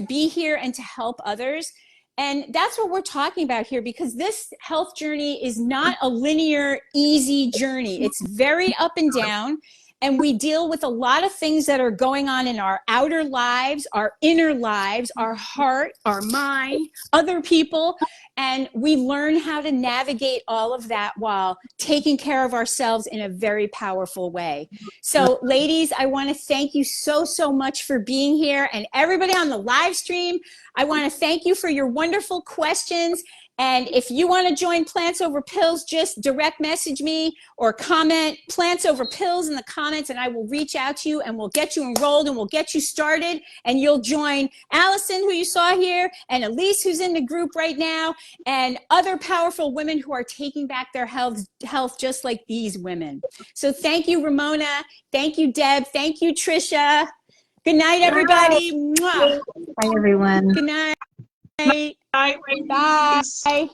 [SPEAKER 1] be here and to help others. And that's what we're talking about here, because this health journey is not a linear, easy journey. It's very up and down. And we deal with a lot of things that are going on in our outer lives, our inner lives, our heart, our mind, other people. And we learn how to navigate all of that while taking care of ourselves in a very powerful way. So ladies, I want to thank you so much for being here. And everybody on the live stream, I want to thank you for your wonderful questions. And if you want to join Plants Over Pills, just direct message me or comment Plants Over Pills in the comments, and I will reach out to you and we'll get you enrolled and we'll get you started, and you'll join Allison, who you saw here, and Elise, who's in the group right now, and other powerful women who are taking back their health just like these women. So thank you, Ramona. Thank you, Deb. Thank you, Trisha. Good night, everybody. Mwah.
[SPEAKER 4] Hi, everyone.
[SPEAKER 1] Good night.
[SPEAKER 3] Night, ladies.
[SPEAKER 1] Bye.